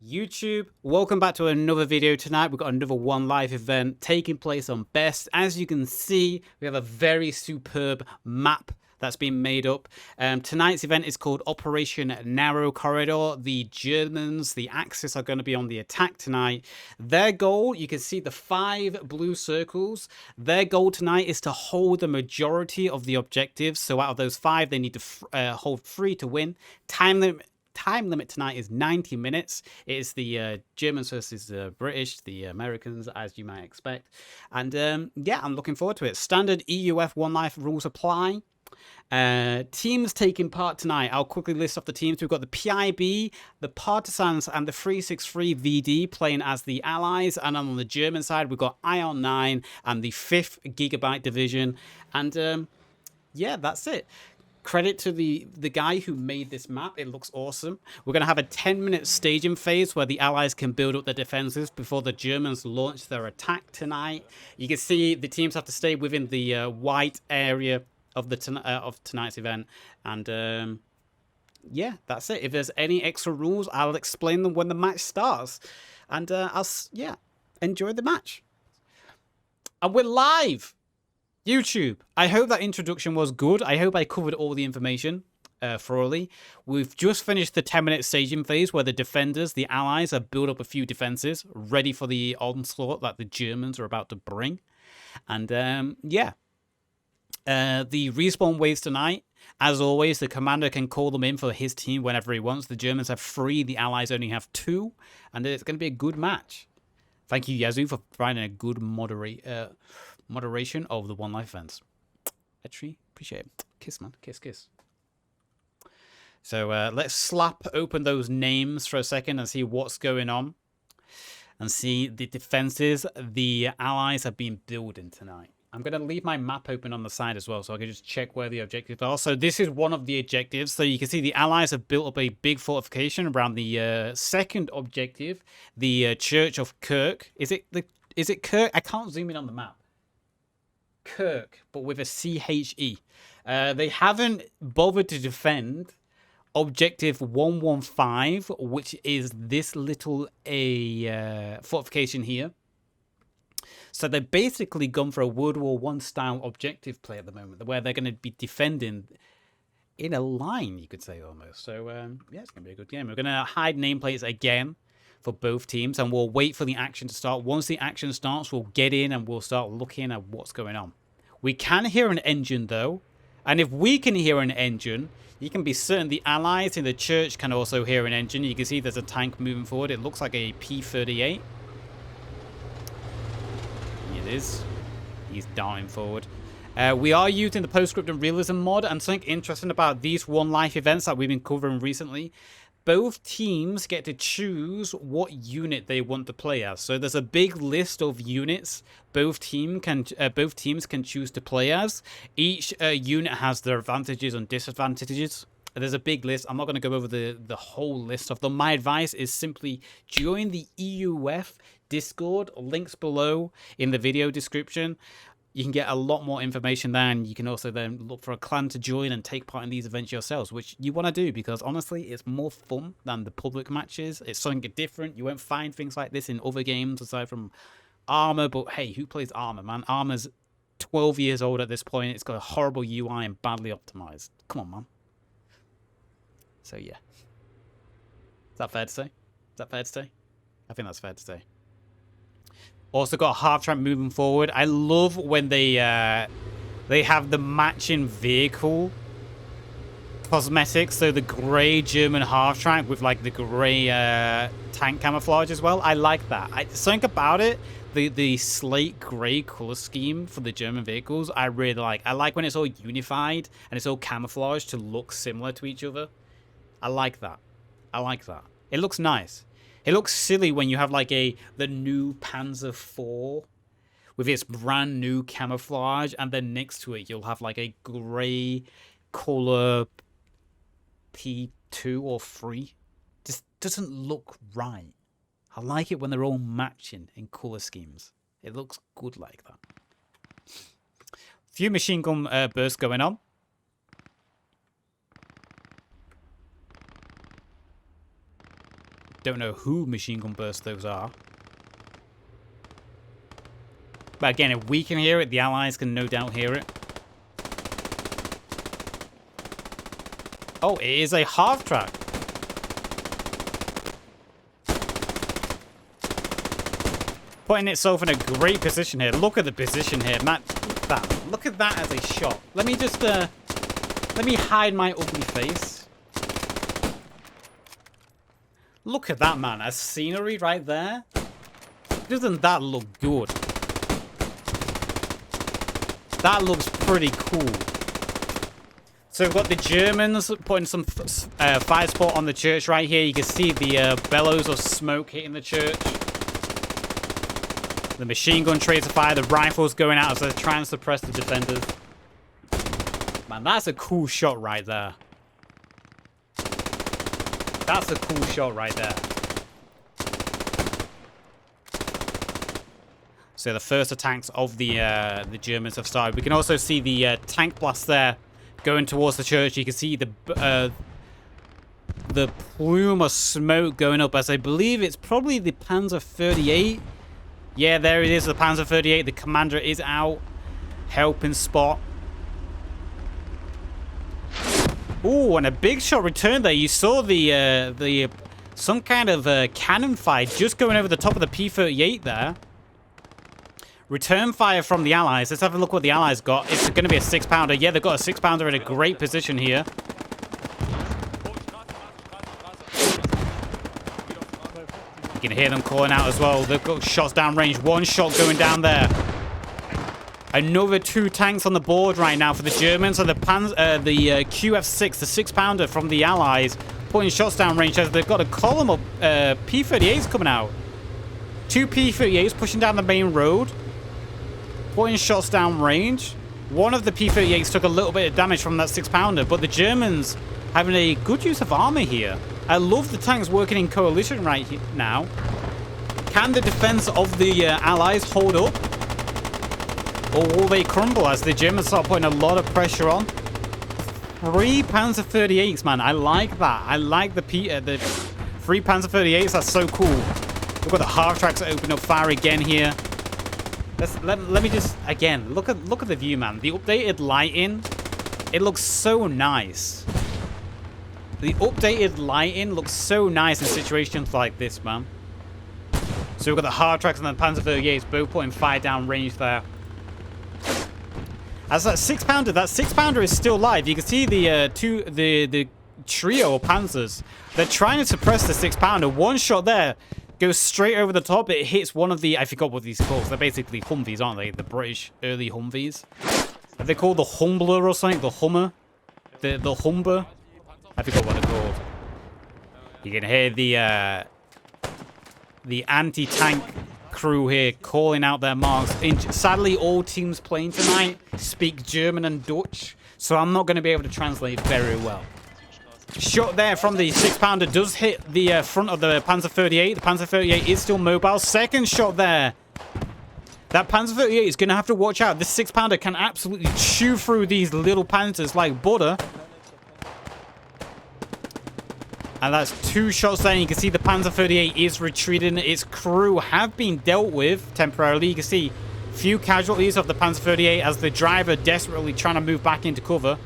YouTube, welcome back to another video. Tonight we've got another one live event taking place on Best. As you can see, we have a very superb map that's been made up. Tonight's event is called Operation Narrow Corridor. The Germans, the Axis, are going to be on the attack tonight. Their goal, you can see the 5 blue circles. Their goal tonight is to hold the majority of the objectives. So out of those 5, they need to hold 3 to win. Time limit tonight is 90 minutes. It is the Germans versus the British, the Americans, as you might expect. And yeah, I'm looking forward to it. Standard EUF One Life rules apply. Teams taking part tonight. I'll quickly list off the teams. We've got the PIB, the Partisans, and the 363 VD playing as the Allies. And on the German side, we've got Ion 9 and the 5th Gigabyte Division. And yeah, that's it. Credit to the guy who made this map. It looks awesome. We're going to have a 10-minute staging phase where the Allies can build up their defenses before the Germans launch their attack tonight. You can see the teams have to stay within the white area of the of tonight's event. And yeah, that's it. If there's any extra rules, I'll explain them when the match starts. And yeah, enjoy the match. And we're live. YouTube, I hope that introduction was good. I hope I covered all the information thoroughly. We've just finished the 10-minute staging phase where the defenders, the Allies, have built up a few defenses ready for the onslaught that the Germans are about to bring. And yeah, the respawn waves tonight, as always, the commander can call them in for his team whenever he wants. The Germans have 3, the Allies only have 2, and it's going to be a good match. Thank you, Yazoo, for providing a good moderation of the One Life events. Actually, appreciate it. Kiss, man. Kiss, kiss. So let's slap open those names for a second and see what's going on. And see the defenses the Allies have been building tonight. I'm going to leave my map open on the side as well so I can just check where the objectives are. So this is one of the objectives. So you can see the Allies have built up a big fortification around the second objective, the Church of Kirk. Is it Kirk? I can't zoom in on the map. Kirk, but with a CHE. They haven't bothered to defend objective 115, which is this little fortification here. So they've basically gone for a World War I style objective play at the moment, where they're going to be defending in a line, you could say, almost. So yeah, it's going to be a good game. We're going to hide nameplates again for both teams, and we'll wait for the action to start. Once the action starts, we'll get in and we'll start looking at what's going on. We can hear an engine, though, and if we can hear an engine, you can be certain the Allies in the church can also hear an engine. You can see there's a tank moving forward. It looks like a P-38. It is. He's darting forward. We are using the Scriptum Realism mod, and something interesting about these One Life events that we've been covering recently, both teams get to choose what unit they want to play as. So there's a big list of units both teams can choose to play as. Each unit has their advantages and disadvantages. There's a big list. I'm not going to go over the whole list of them. My advice is simply join the EUF Discord. Links below in the video description. You can get a lot more information there, and you can also then look for a clan to join and take part in these events yourselves, which you want to do because honestly it's more fun than the public matches. It's something different. You won't find things like this in other games aside from Armor, but hey, who plays Armor, man? Armor's 12 years old at this point. It's got a horrible UI and badly optimized. Come on, man. So yeah, is that fair to say? Is that fair to say? I think that's fair to say. Also got a half track moving forward. I love when they have the matching vehicle cosmetics. So the grey German half track with like the grey tank camouflage as well. I like that. Something about it. The slate grey color scheme for the German vehicles, I really like. I like when it's all unified and it's all camouflaged to look similar to each other. I like that. I like that. It looks nice. It looks silly when you have like the new Panzer IV with its brand new camouflage, and then next to it you'll have like a grey color P2 or 3. Just doesn't look right. I like it when they're all matching in color schemes. It looks good like that. Few machine gun bursts going on. Don't know who machine gun bursts those are. But again, if we can hear it, the Allies can no doubt hear it. Oh, it is a half-track. Putting itself in a great position here. Look at the position here, Matt. Look at that as a shot. Let me just, let me hide my ugly face. Look at that, man. As scenery right there. Doesn't that look good? That looks pretty cool. So we've got the Germans putting some fire support on the church right here. You can see the bellows of smoke hitting the church. The machine gun trays of fire, the rifles going out as they're trying to suppress the defenders. Man, that's a cool shot right there. That's a cool shot right there. So the first attacks of the Germans have started. We can also see the tank blast there going towards the church. You can see the plume of smoke going up as I believe it's probably the Panzer 38. Yeah, there it is, the Panzer 38. The commander is out, helping spot. Ooh, and a big shot return there. You saw the some kind of cannon fire just going over the top of the P-38 there. Return fire from the Allies. Let's have a look what the Allies got. It's going to be a 6-pounder. Yeah, they've got a 6-pounder in a great position here. You can hear them calling out as well. They've got shots down range. One shot going down there. Another 2 tanks on the board right now for the Germans. And the QF6, the 6-pounder from the Allies, putting shots down range as they've got a column of P-38s coming out. 2 P-38s pushing down the main road, putting shots down range. One of the P-38s took a little bit of damage from that 6-pounder, but the Germans having a good use of armor here. I love the tanks working in coalition right now. Can the defense of the Allies hold up? Or will they crumble as the Germans start putting a lot of pressure on? 3 Panzer 38s, man. I like that. I like the 3 Panzer 38s. That's so cool. We've got the half tracks that open up fire again here. Let me just again look at the view, man. The updated lighting, it looks so nice. The updated lighting looks so nice in situations like this, man. So we've got the hard tracks and the Panzer 38s both putting fire down range there. As that 6-pounder is still live. You can see the trio of Panzers. They're trying to suppress the 6-pounder. One shot there goes straight over the top. It hits one of the, I forgot what these are called. They're basically Humvees, aren't they? The British early Humvees. Are they called the Humbler or something? The Hummer? The Humber? I forgot what they're called. You can hear the anti-tank crew here calling out their marks. Sadly, all teams playing tonight speak German and Dutch, so I'm not going to be able to translate very well. Shot there from the 6-pounder does hit the front of the Panzer 38. The Panzer 38 is still mobile. Second shot there. That Panzer 38 is going to have to watch out. This 6-pounder can absolutely chew through these little Panzers like butter. And that's 2 shots there. And you can see the Panzer 38 is retreating. Its crew have been dealt with temporarily. You can see few casualties of the Panzer 38 as the driver desperately trying to move back into cover.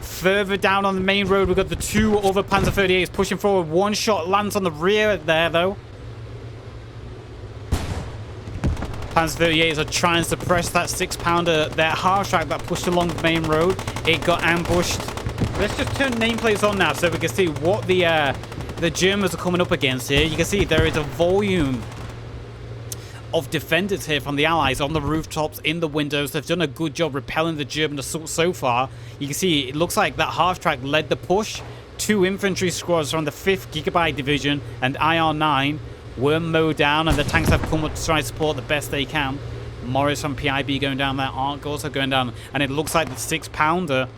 Further down on the main road, we've got the 2 other Panzer 38s pushing forward. One shot lands on the rear there, though. Panzer 38s are trying to suppress that 6-pounder. Their half track that pushed along the main road. It got ambushed. Let's just turn nameplates on now so we can see what the Germans are coming up against here. You can see there is a volume of defenders here from the Allies on the rooftops, in the windows. They've done a good job repelling the German assault so far. You can see it looks like that half-track led the push. 2 infantry squads from the 5th Gigabyte Division and IR-9 were mowed down, and the tanks have come up to try to support the best they can. Morris from PIB going down there, Ark also going down, and it looks like the 6-pounder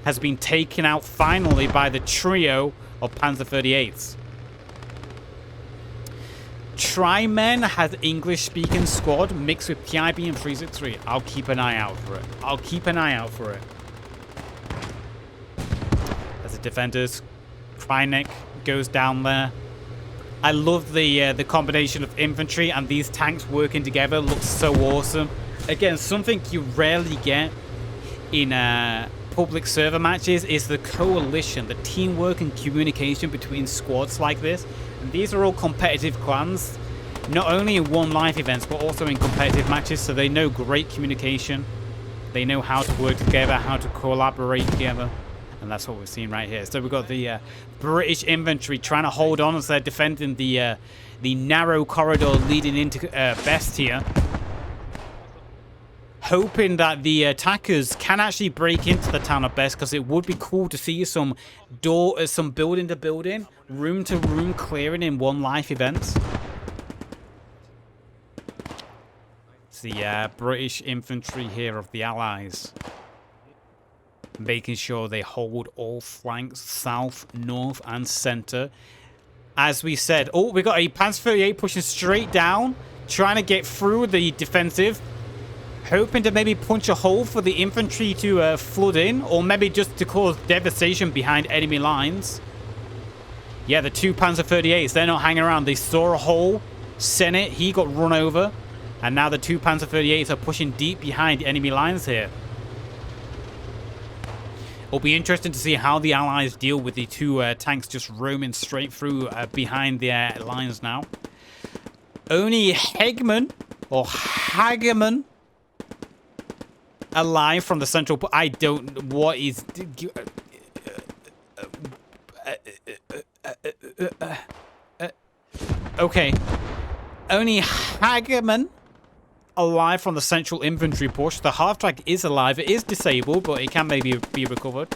has been taken out finally by the trio of Panzer 38s. Tri-Men has English-speaking squad mixed with PIB and 363. I'll keep an eye out for it. I'll keep an eye out for it. As the defenders, Krynek goes down there. I love the combination of infantry and these tanks working together. It looks so awesome. Again, something you rarely get in public server matches is the coalition, the teamwork and communication between squads like this. And these are all competitive clans, not only in one life events, but also in competitive matches. So they know great communication. They know how to work together, how to collaborate together. And that's what we're seeing right here. So we've got the British infantry trying to hold on as they're defending the narrow corridor leading into Best here. Hoping that the attackers can actually break into the town of Best, because it would be cool to see some building to building, room to room clearing in one life events. It's the British infantry here of the Allies. Making sure they hold all flanks, south, north, and center. As we said, oh, we got a Panzer 38 pushing straight down, trying to get through the defensive, hoping to maybe punch a hole for the infantry to flood in, or maybe just to cause devastation behind enemy lines. Yeah, the 2 Panzer 38s, they're not hanging around. They saw a hole, sent it, he got run over, and now the 2 Panzer 38s are pushing deep behind enemy lines here. It'll be interesting to see how the Allies deal with the 2 tanks just roaming straight through behind their lines now. Only Hegman, or Hageman, alive from the central... I don't... What is... Okay. Only Hageman alive from the central infantry push. The half-track is alive. It is disabled, but it can maybe be recovered.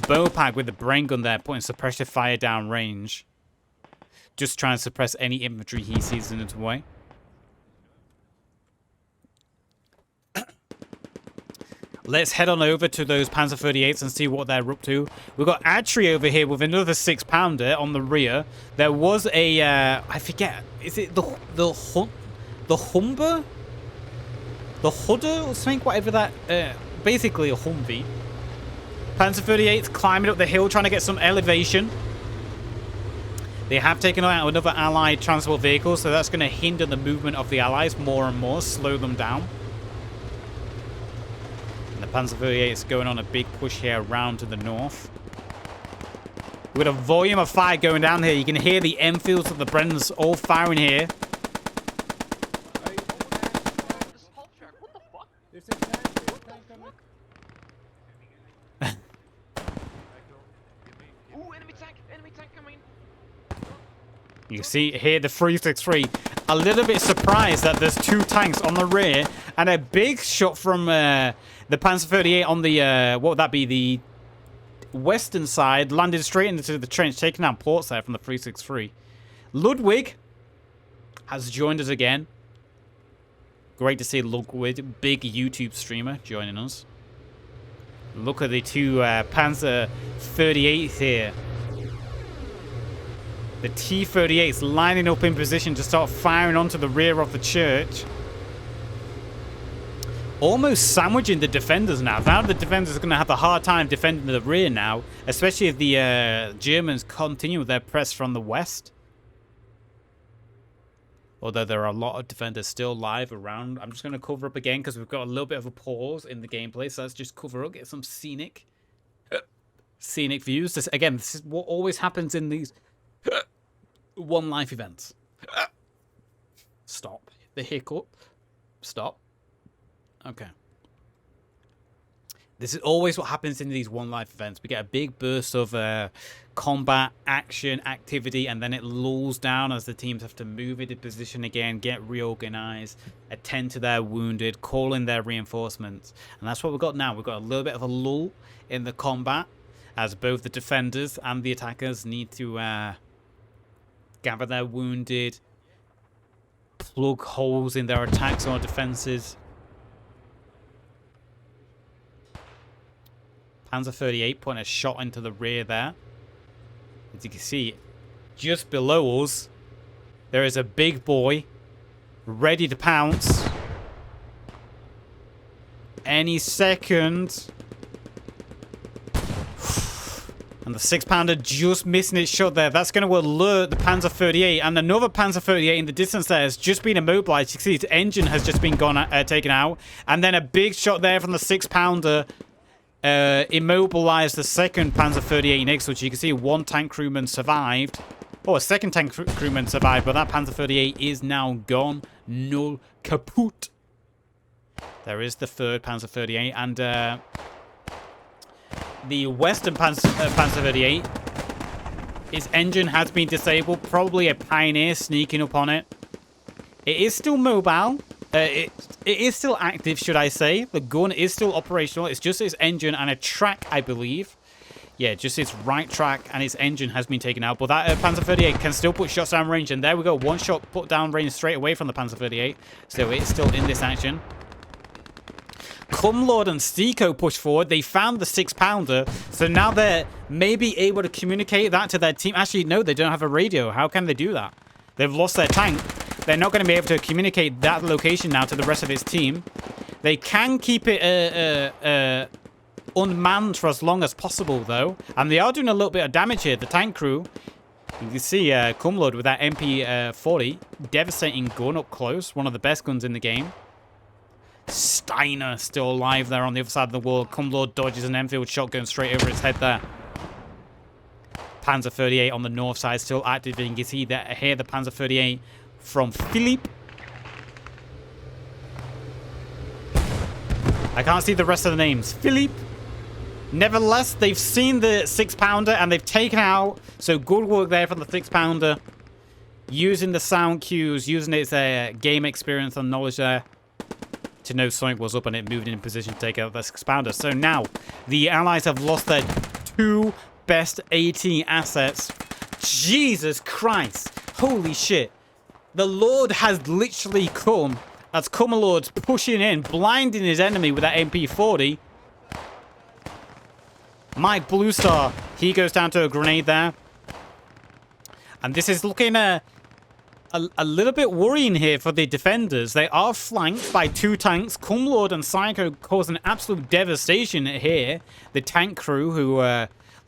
Bowpack with the brain gun there, putting suppressive fire down range. Just trying to suppress any infantry he sees in its way. Let's head on over to those Panzer 38s and see what they're up to. We've got Atri over here with another 6-pounder on the rear. There was a, I forget, is it the Humber? The Hudder or something, whatever that, basically a Humvee. Panzer 38's climbing up the hill, trying to get some elevation. They have taken out another Allied transport vehicle, so that's going to hinder the movement of the Allies more and more, slow them down. And the Panzer 38 is going on a big push here around to the north. We've got a volume of fire going down here. You can hear the Enfields of the Brennans all firing here. You see here the 363, a little bit surprised that there's 2 tanks on the rear, and a big shot from the Panzer 38 on the, what would that be, the western side, landed straight into the trench, taking out ports there from the 363. Ludwig has joined us again. Great to see Ludwig, big YouTube streamer, joining us. Look at the 2 Panzer 38s here. The T-38's lining up in position to start firing onto the rear of the church. Almost sandwiching the defenders now. Now the defenders are going to have a hard time defending the rear now, especially if the Germans continue their press from the west. Although there are a lot of defenders still live around. I'm just going to cover up again because we've got a little bit of a pause in the gameplay. So let's just cover up, get some scenic views. Again, this is what always happens in these one life events. Stop. The hiccup. Stop. Okay. This is always what happens in these one life events. We get a big burst of combat, action, activity, and then it lulls down as the teams have to move into position again, get reorganized, attend to their wounded, call in their reinforcements. And that's what we've got now. We've got a little bit of a lull in the combat as both the defenders and the attackers need to gather their wounded, plug holes in their attacks or defenses. Panzer 38 putting a shot into the rear there. As you can see, just below us, there is a big boy ready to pounce. Any second. And the 6-pounder just missing its shot there. That's going to alert the Panzer 38. And another Panzer 38 in the distance there has just been immobilized. You can see its engine has just been taken out. And then a big shot there from the 6-pounder immobilized the second Panzer 38 next, which you can see one tank crewman survived. Oh, a second tank crewman survived, but that Panzer 38 is now gone. Null kaput. There is the third Panzer 38, and the Western Panzer 38, its engine has been disabled. Probably a Pioneer sneaking up on it. It is still mobile. It is still active, should I say. The gun is still operational. It's just its engine and a track, I believe. Yeah, just its right track and its engine has been taken out. But that Panzer 38 can still put shots down range. And there we go. One shot put down range straight away from the Panzer 38. So it's still in this action. Cumlord and Zico push forward. They found the 6-pounder. So now they're maybe able to communicate that to their team. Actually, no, they don't have a radio. How can they do that? They've lost their tank. They're not going to be able to communicate that location now to the rest of its team. They can keep it unmanned for as long as possible, though. And they are doing a little bit of damage here. The tank crew, you can see Cumlord with that MP40. Devastating gun up close. One of the best guns in the game. Steiner still alive there on the other side of the wall. Cumlord dodges an Enfield shotgun straight over its head there. Panzer 38 on the north side still active. You can see that here the Panzer 38 from Philippe. I can't see the rest of the names. Philippe. Nevertheless, they've seen the 6-pounder and they've taken out. So good work there from the 6-pounder. Using the sound cues, using its game experience and knowledge there to know something was up, and it moved in position to take out the 6-pounder. So now the Allies have lost their 2 best AT assets. Jesus Christ. Holy shit. The Lord has literally come as Cumlord's pushing in, blinding his enemy with that MP40. Mike Blue Star, he goes down to a grenade there. And this is looking a little bit worrying here for the defenders. They are flanked by 2 tanks. Cumlord and Psycho causing absolute devastation here. The tank crew who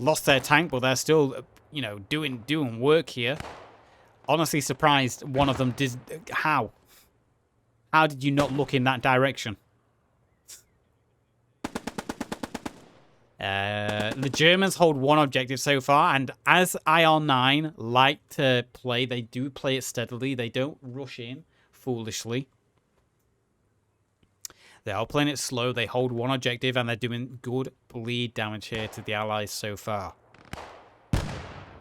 lost their tank, but they're still, you know, doing work here. Honestly surprised one of them did. How? How did you not look in that direction? The Germans hold 1 objective so far, and as IR9 like to play, they do play it steadily. They don't rush in foolishly. They are playing it slow. They hold 1 objective, and they're doing good bleed damage here to the Allies so far.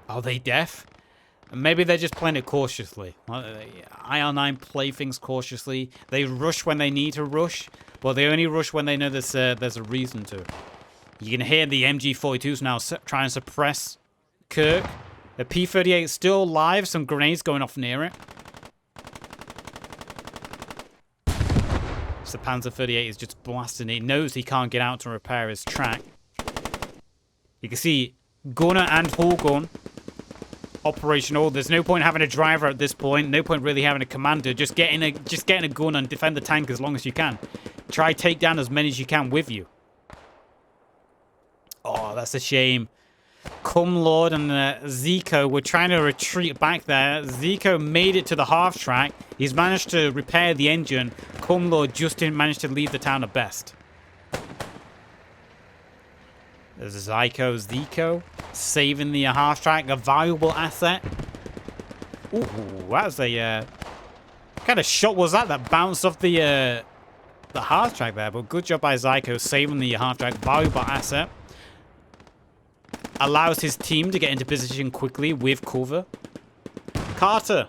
Are they deaf? Maybe they're just playing it cautiously. IR9 play things cautiously. They rush when they need to rush, but they only rush when they know there's a reason to. You can hear the MG42s now trying to suppress Kirk. The P38 is still alive. Some grenades going off near it. So the Panzer 38 is just blasting. He knows he can't get out to repair his track. You can see Gunner and Hallgun operational. There's no point having a driver at this point. No point really having a commander. Just getting a gun and defend the tank as long as you can. Try take down as many as you can with you. Oh, that's a shame. Cumlord and Zico were trying to retreat back there. Zico made it to the half track. He's managed to repair the engine. Cumlord just didn't manage to leave the town at best. There's Zico saving the half track, a valuable asset. Ooh, that was a what kind of shot was that? That bounced off the half track there. But good job by Zico saving the half track, valuable asset. Allows his team to get into position quickly with cover. Carter.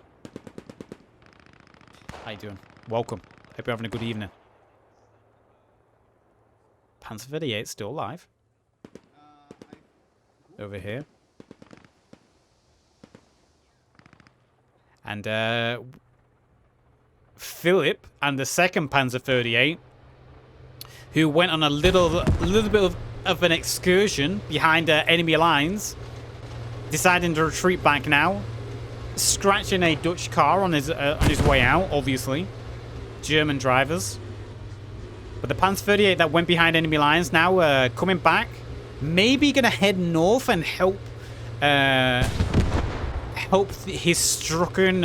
How you doing? Welcome. Hope you're having a good evening. Panzer 38 still alive. Over here. And Philip and the second Panzer 38, who went on a little bit of an excursion behind enemy lines, deciding to retreat back now, scratching a Dutch car on his way out. Obviously, German drivers. But the Panzer 38 that went behind enemy lines now coming back Maybe gonna head north and help his stricken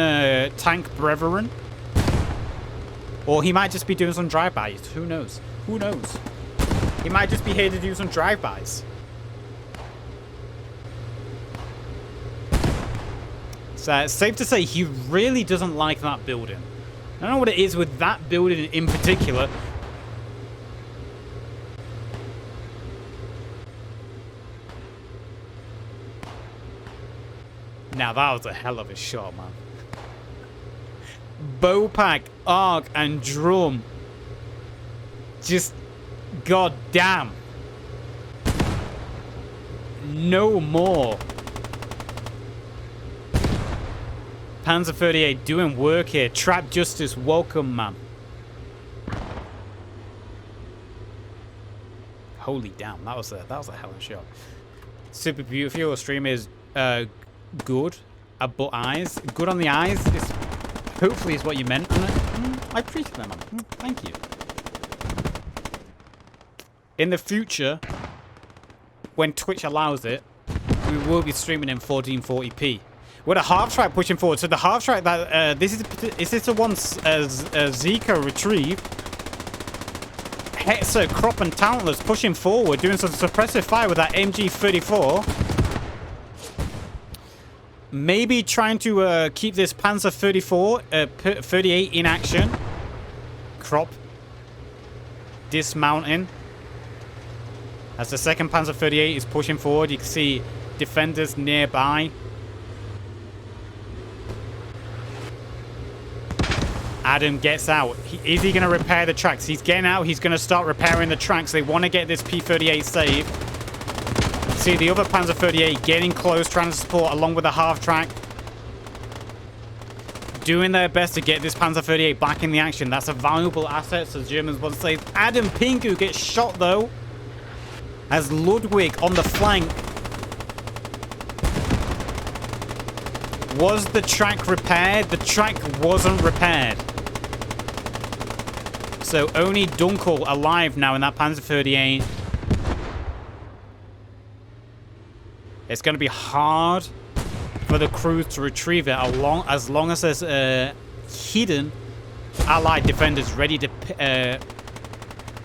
tank brethren. Or he might just be doing some drive-bys. Who knows? Who knows? He might just be here to do some drive-bys. So it's safe to say he really doesn't like that building. I don't know what it is with that building in particular. Now that was a hell of a shot, man. Bowpack, arc, and drum. Just goddamn. No more. Panzer 38 doing work here. Trap Justice, welcome, man. Holy damn, that was a hell of a shot. Super beautiful. Your stream is good. But eyes, good on the eyes. It's, hopefully, is what you meant. I appreciate that, man. Thank you. In the future, when Twitch allows it, we will be streaming in 1440p. With a half track pushing forward. So the half track that is this the one Zika retrieved? Hetzer, Crop, and Talentless pushing forward, doing some suppressive fire with that MG34. Maybe trying to keep this Panzer 38 in action. Crop dismounting. As the second Panzer 38 is pushing forward, you can see defenders nearby. Adam gets out. Is he going to repair the tracks? He's getting out. He's going to start repairing the tracks. They want to get this P-38 saved. See the other Panzer 38 getting close, trying to support along with the half track. Doing their best to get this Panzer 38 back in the action. That's a valuable asset, so the Germans want to say. Adam Pingu gets shot, though. As Ludwig on the flank. Was the track repaired? The track wasn't repaired. So only Dunkel alive now in that Panzer 38. It's going to be hard for the crews to retrieve it as long as there's hidden Allied defenders ready to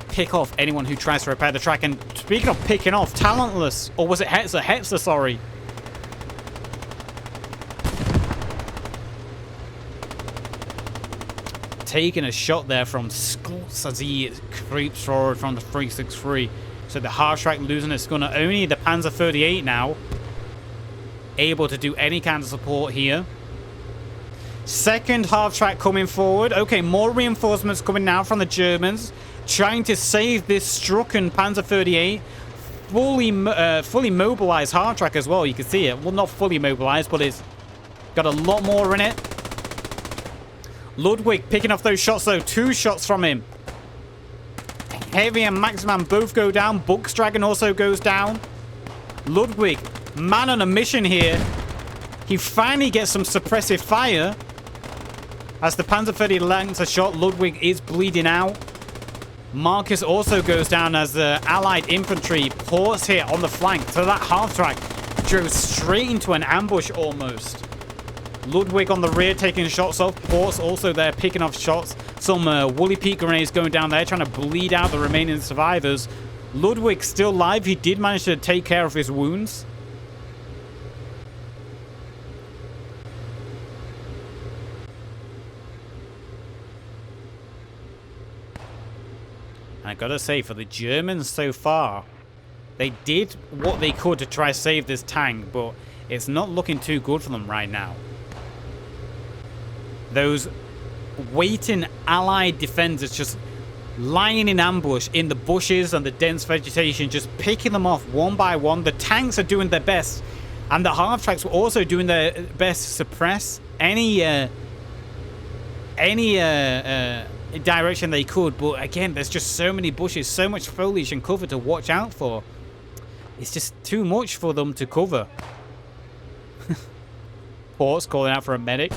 pick off anyone who tries to repair the track. And speaking of picking off, Talentless, or was it Hetzer? Hetzer, sorry. Taking a shot there from Skulls as he creeps forward from the 363. So the half track losing its gunner. Only the Panzer 38 now able to do any kind of support here. Second half track coming forward. Okay, more reinforcements coming now from the Germans. Trying to save this stricken Panzer 38. Fully mobilized half track as well. You can see it. Well, not fully mobilized, but it's got a lot more in it. Ludwig picking off those shots, though. 2 shots from him. Heavy and Maximan both go down. Buxdragon also goes down. Ludwig, man on a mission here. He finally gets some suppressive fire. As the Panzer 30 lands a shot, Ludwig is bleeding out. Marcus also goes down as the Allied infantry pours here on the flank. So that half track drove straight into an ambush almost. Ludwig on the rear taking shots off. Port's also there picking off shots. Some Woolly Peak grenades going down there trying to bleed out the remaining survivors. Ludwig still alive. He did manage to take care of his wounds. And I gotta say, for the Germans so far, they did what they could to try to save this tank, but it's not looking too good for them right now. Those waiting Allied defenders just lying in ambush in the bushes and the dense vegetation, just picking them off one by one. The tanks are doing their best, and the half tracks were also doing their best to suppress any direction they could. But again, there's just so many bushes, so much foliage and cover to watch out for. It's just too much for them to cover. Port's calling out for a medic.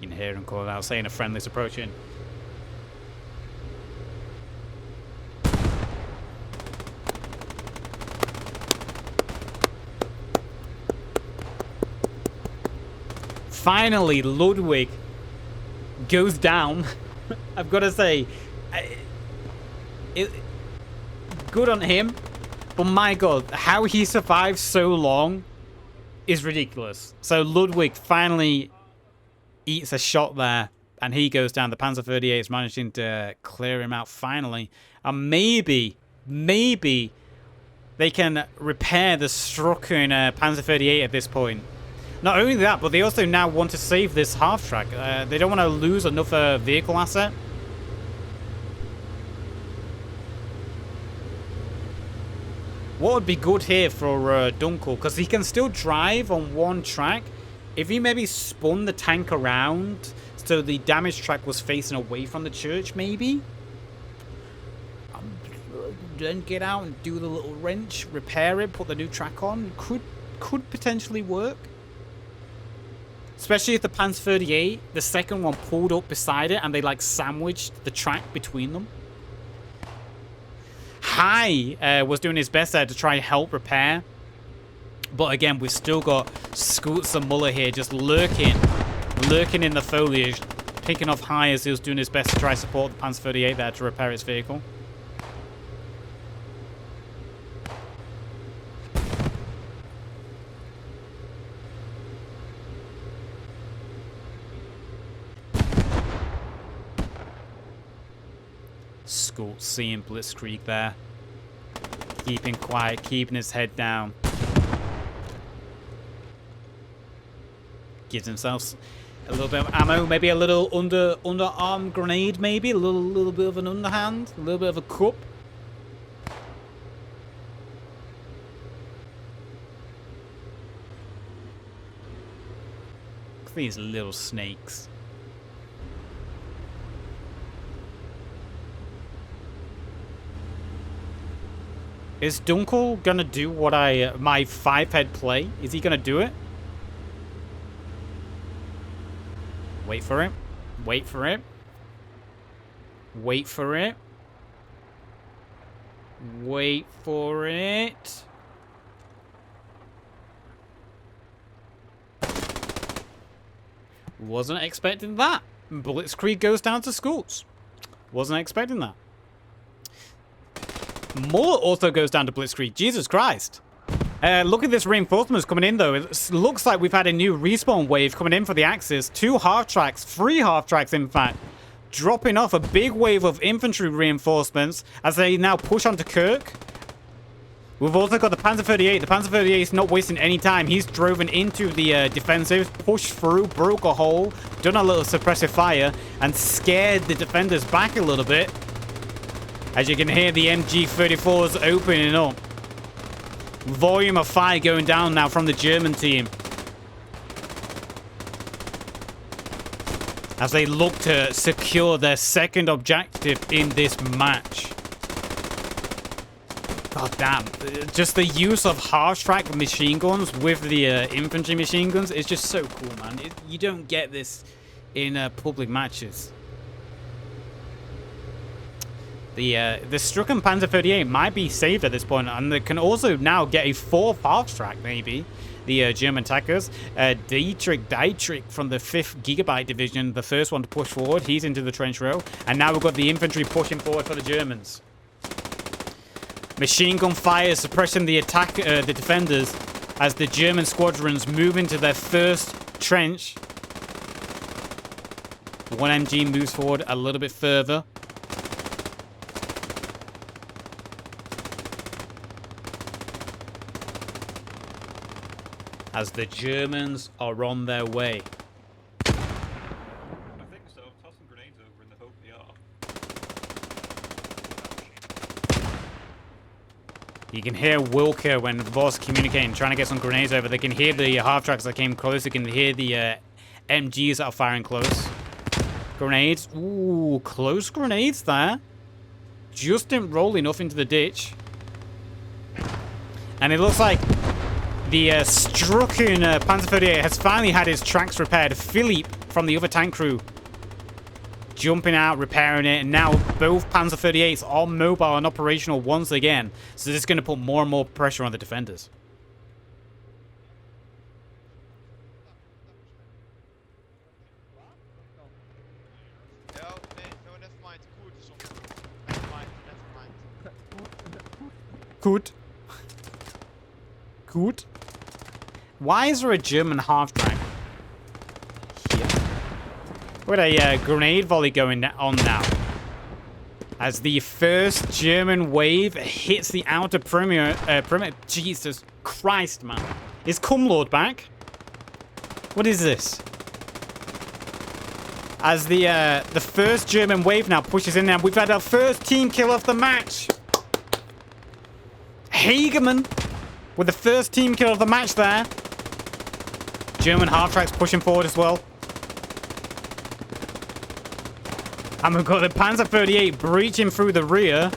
You can hear him calling out, saying a friendly's approaching. finally Ludwig goes down. I've got to say, good on him. But my god, how he survived so long is ridiculous. So Ludwig finally eats a shot there, and he goes down. The Panzer 38 is managing to clear him out finally. And maybe they can repair the Strucken Panzer 38 at this point. Not only that, but they also now want to save this half-track. They don't want to lose another vehicle asset. What would be good here for Dunkel? Because he can still drive on one track. If he maybe spun the tank around so the damaged track was facing away from the church, maybe? Then get out and do the little wrench, repair it, put the new track on. Could potentially work. Especially if the Panzer 38, the second one, pulled up beside it and they like sandwiched the track between them. High was doing his best there to try and help repair. But again, we've still got Scoots and Muller here just lurking in the foliage, picking off High as he was doing his best to try and support the Panzer 38 there to repair its vehicle. Scoot seeing Blitzkrieg there. Keeping quiet, keeping his head down. Gives himself a little bit of ammo, maybe a little underarm grenade, maybe. A little bit of an underhand, a little bit of a cup. Look at these little snakes. Is Dunkel gonna do what my 5-head play? Is he gonna do it? Wait for it. Wait for it. Wait for it. Wait for it. Wasn't expecting that. Blitzkrieg goes down to Scoots. Wasn't expecting that. Muller also goes down to Blitzkrieg. Jesus Christ. Look at this reinforcements coming in, though. It looks like we've had a new respawn wave coming in for the Axis. 2 half-tracks, 3 half-tracks, in fact. Dropping off a big wave of infantry reinforcements as they now push onto Kirk. We've also got the Panzer 38. The Panzer 38 is not wasting any time. He's driven into the defensive, pushed through, broke a hole, done a little suppressive fire, and scared the defenders back a little bit. As you can hear, the MG-34s opening up. Volume of fire going down now from the German team. As they look to secure their second objective in this match. God damn. Just the use of half-track machine guns with the infantry machine guns is just so cool, man. You don't get this in public matches. The Strucken Panzer 38 might be saved at this point, and they can also now get a 4th half-track, maybe. The German attackers. Dietrich from the 5th Gigabyte Division, the first one to push forward. He's into the trench row. And now we've got the infantry pushing forward for the Germans. Machine gun fire suppressing the attack, the defenders, as the German squadrons move into their first trench. 1 MG moves forward a little bit further. As the Germans are on their way. I think so. Toss some grenades over in the hope they are. You can hear Wilker when the boss communicating, trying to get some grenades over. They can hear the half-tracks that came close. They can hear the MGs that are firing close. Grenades. Ooh, close grenades there. Just didn't roll enough into the ditch. And it looks like the Strucken Panzer 38 has finally had his tracks repaired. Philippe from the other tank crew jumping out, repairing it, and now both Panzer 38s are mobile and operational once again. So this is going to put more and more pressure on the defenders. Good. Good. Why is there a German half-track here? With a grenade volley going on now. As the first German wave hits the outer perimeter. Jesus Christ, man. Is Cumlord back? What is this? As the first German wave now pushes in there, we've had our first team kill of the match. Hageman with the first team kill of the match there. German half-tracks pushing forward as well. And we've got the Panzer 38 breaching through the rear.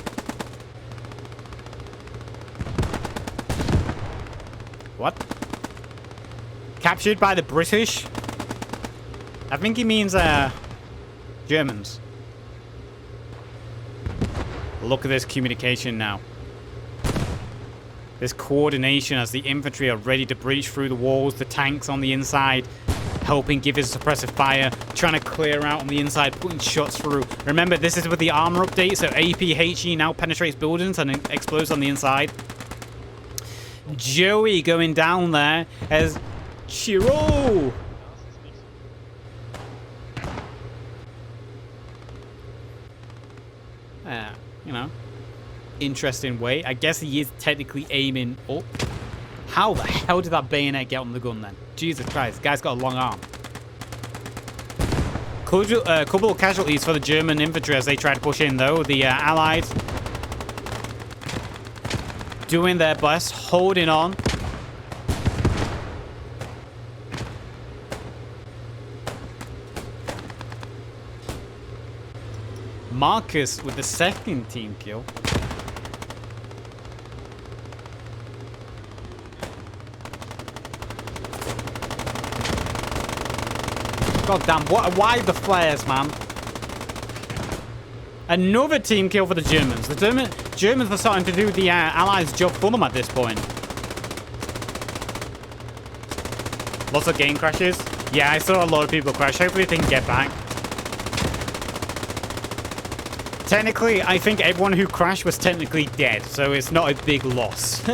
What? Captured by the British? I think he means, Germans. Look at this communication now. This coordination as the infantry are ready to breach through the walls, the tanks on the inside helping give his suppressive fire, trying to clear out on the inside, putting shots through. Remember, this is with the armor update, so APHE now penetrates buildings and explodes on the inside. Joey going down there as Chiro. You know, interesting way. I guess he is technically aiming up. How the hell did that bayonet get on the gun then? Jesus Christ, guy's got a long arm. Couple of casualties for the German infantry as they try to push in though. The Allies doing their best, holding on. Marcus with the second team kill. God damn, why the flares, man? Another team kill for the Germans. The Germans are starting to do the Allies' job for them at this point. Lots of game crashes. Yeah, I saw a lot of people crash. Hopefully they can get back. Technically, I think everyone who crashed was technically dead, so it's not a big loss.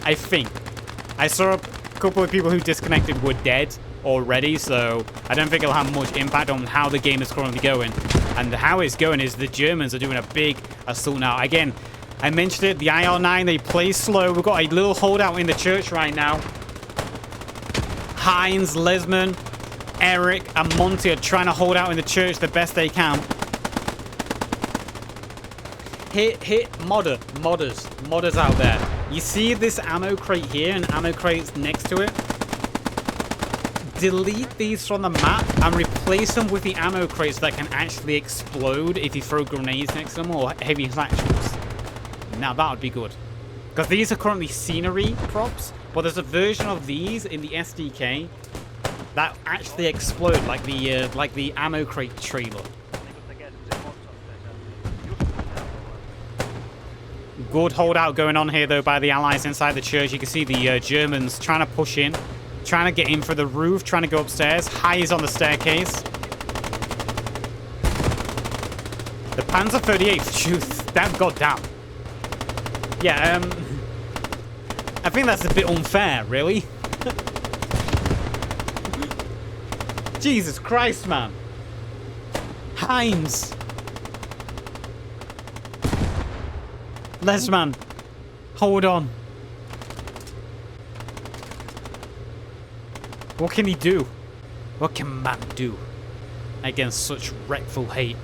I think. I saw a couple of people who disconnected were dead already, so I don't think it'll have much impact on how the game is currently going. And how it's going is the Germans are doing a big assault now. Again, I mentioned it, the IR-9, they play slow. We've got a little holdout in the church right now. Heinz, Lesman, Eric, and Monty are trying to hold out in the church the best they can. Hit modders out there. You see this ammo crate here and ammo crates next to it? Delete these from the map and replace them with the ammo crates that can actually explode if you throw grenades next to them or heavy satchels. Now that would be good. Because these are currently scenery props, but there's a version of these in the SDK that actually explode like the ammo crate trailer. Good holdout going on here, though, by the Allies inside the church. You can see the Germans trying to push in, trying to get in for the roof, trying to go upstairs. High is on the staircase. The Panzer 38, shoot, that goddamn. Yeah, I think that's a bit unfair, really. Jesus Christ, man. Heinz. Lesman, hold on. What can he do? What can man do against such wreckful hate?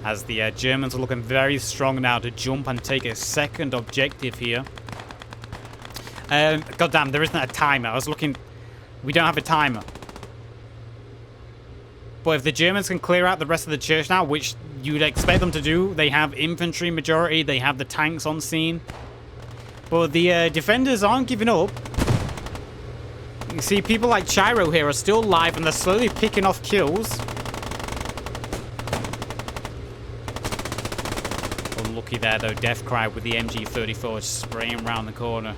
As the Germans are looking very strong now to jump and take a second objective here. Goddamn, there isn't a timer. I was looking. We don't have a timer. But if the Germans can clear out the rest of the church now, which you'd expect them to do, they have infantry majority, they have the tanks on scene. But the defenders aren't giving up. You see, people like Chiro here are still alive and they're slowly picking off kills. Unlucky there though, Deathcry with the MG34 spraying around the corner.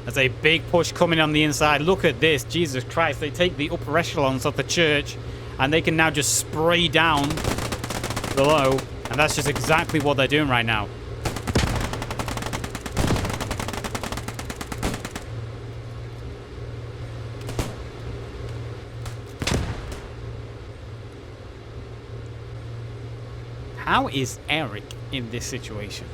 There's a big push coming on the inside. Look at this. Jesus Christ. They take the upper echelons of the church and they can now just spray down below. And that's just exactly what they're doing right now. How is Eric in this situation?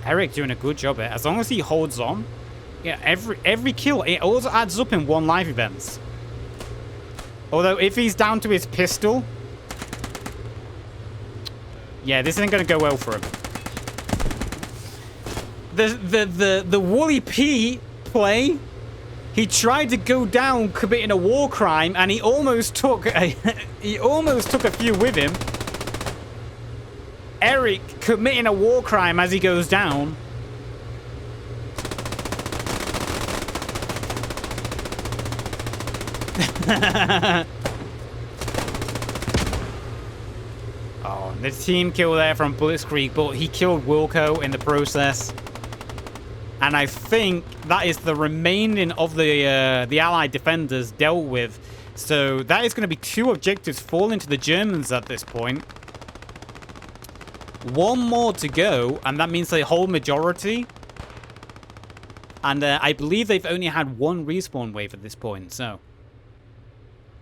Eric doing a good job here. As long as he holds on, yeah, every kill, it also adds up in one life events. Although if he's down to his pistol, yeah, this isn't gonna go well for him. The Wooly P play, he tried to go down committing a war crime, and he almost took a few with him. Eric committing a war crime as he goes down. Oh, the team kill there from Blitzkrieg, but he killed Wilco in the process. And I think that is the remaining of the Allied defenders dealt with. So that is going to be 2 objectives falling to the Germans at this point. 1 more to go, and that means they hold majority. And I believe they've only had 1 respawn wave at this point, so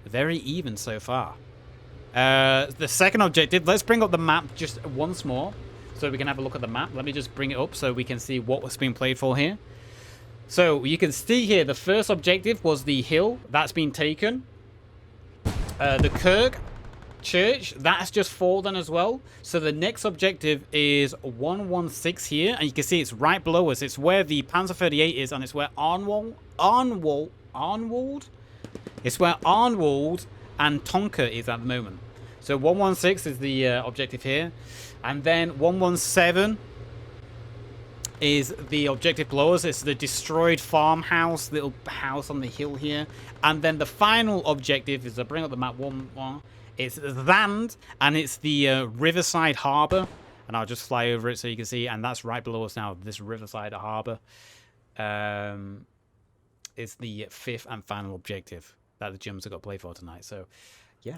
very even so far. The second objective, let's bring up the map just once more so we can have a look at the map. Let me just bring it up so we can see what was being played for here. So you can see here the first objective was the hill. That's been taken. The Kirk Church, that's just fallen as well. So the next objective is 116 here, and you can see it's right below us. It's where the Panzer 38 is, and it's where Arnwald. It's where Arnwald and Tonka is at the moment. So 116 is the objective here, and then 117 is the objective below us. It's the destroyed farmhouse, little house on the hill here, and then the final objective is to bring up the map one. It's land, and it's the Riverside Harbor. And I'll just fly over it so you can see. And that's right below us now, this Riverside Harbor. It's the 5th and final objective that the Germans have got to play for tonight. So, yeah.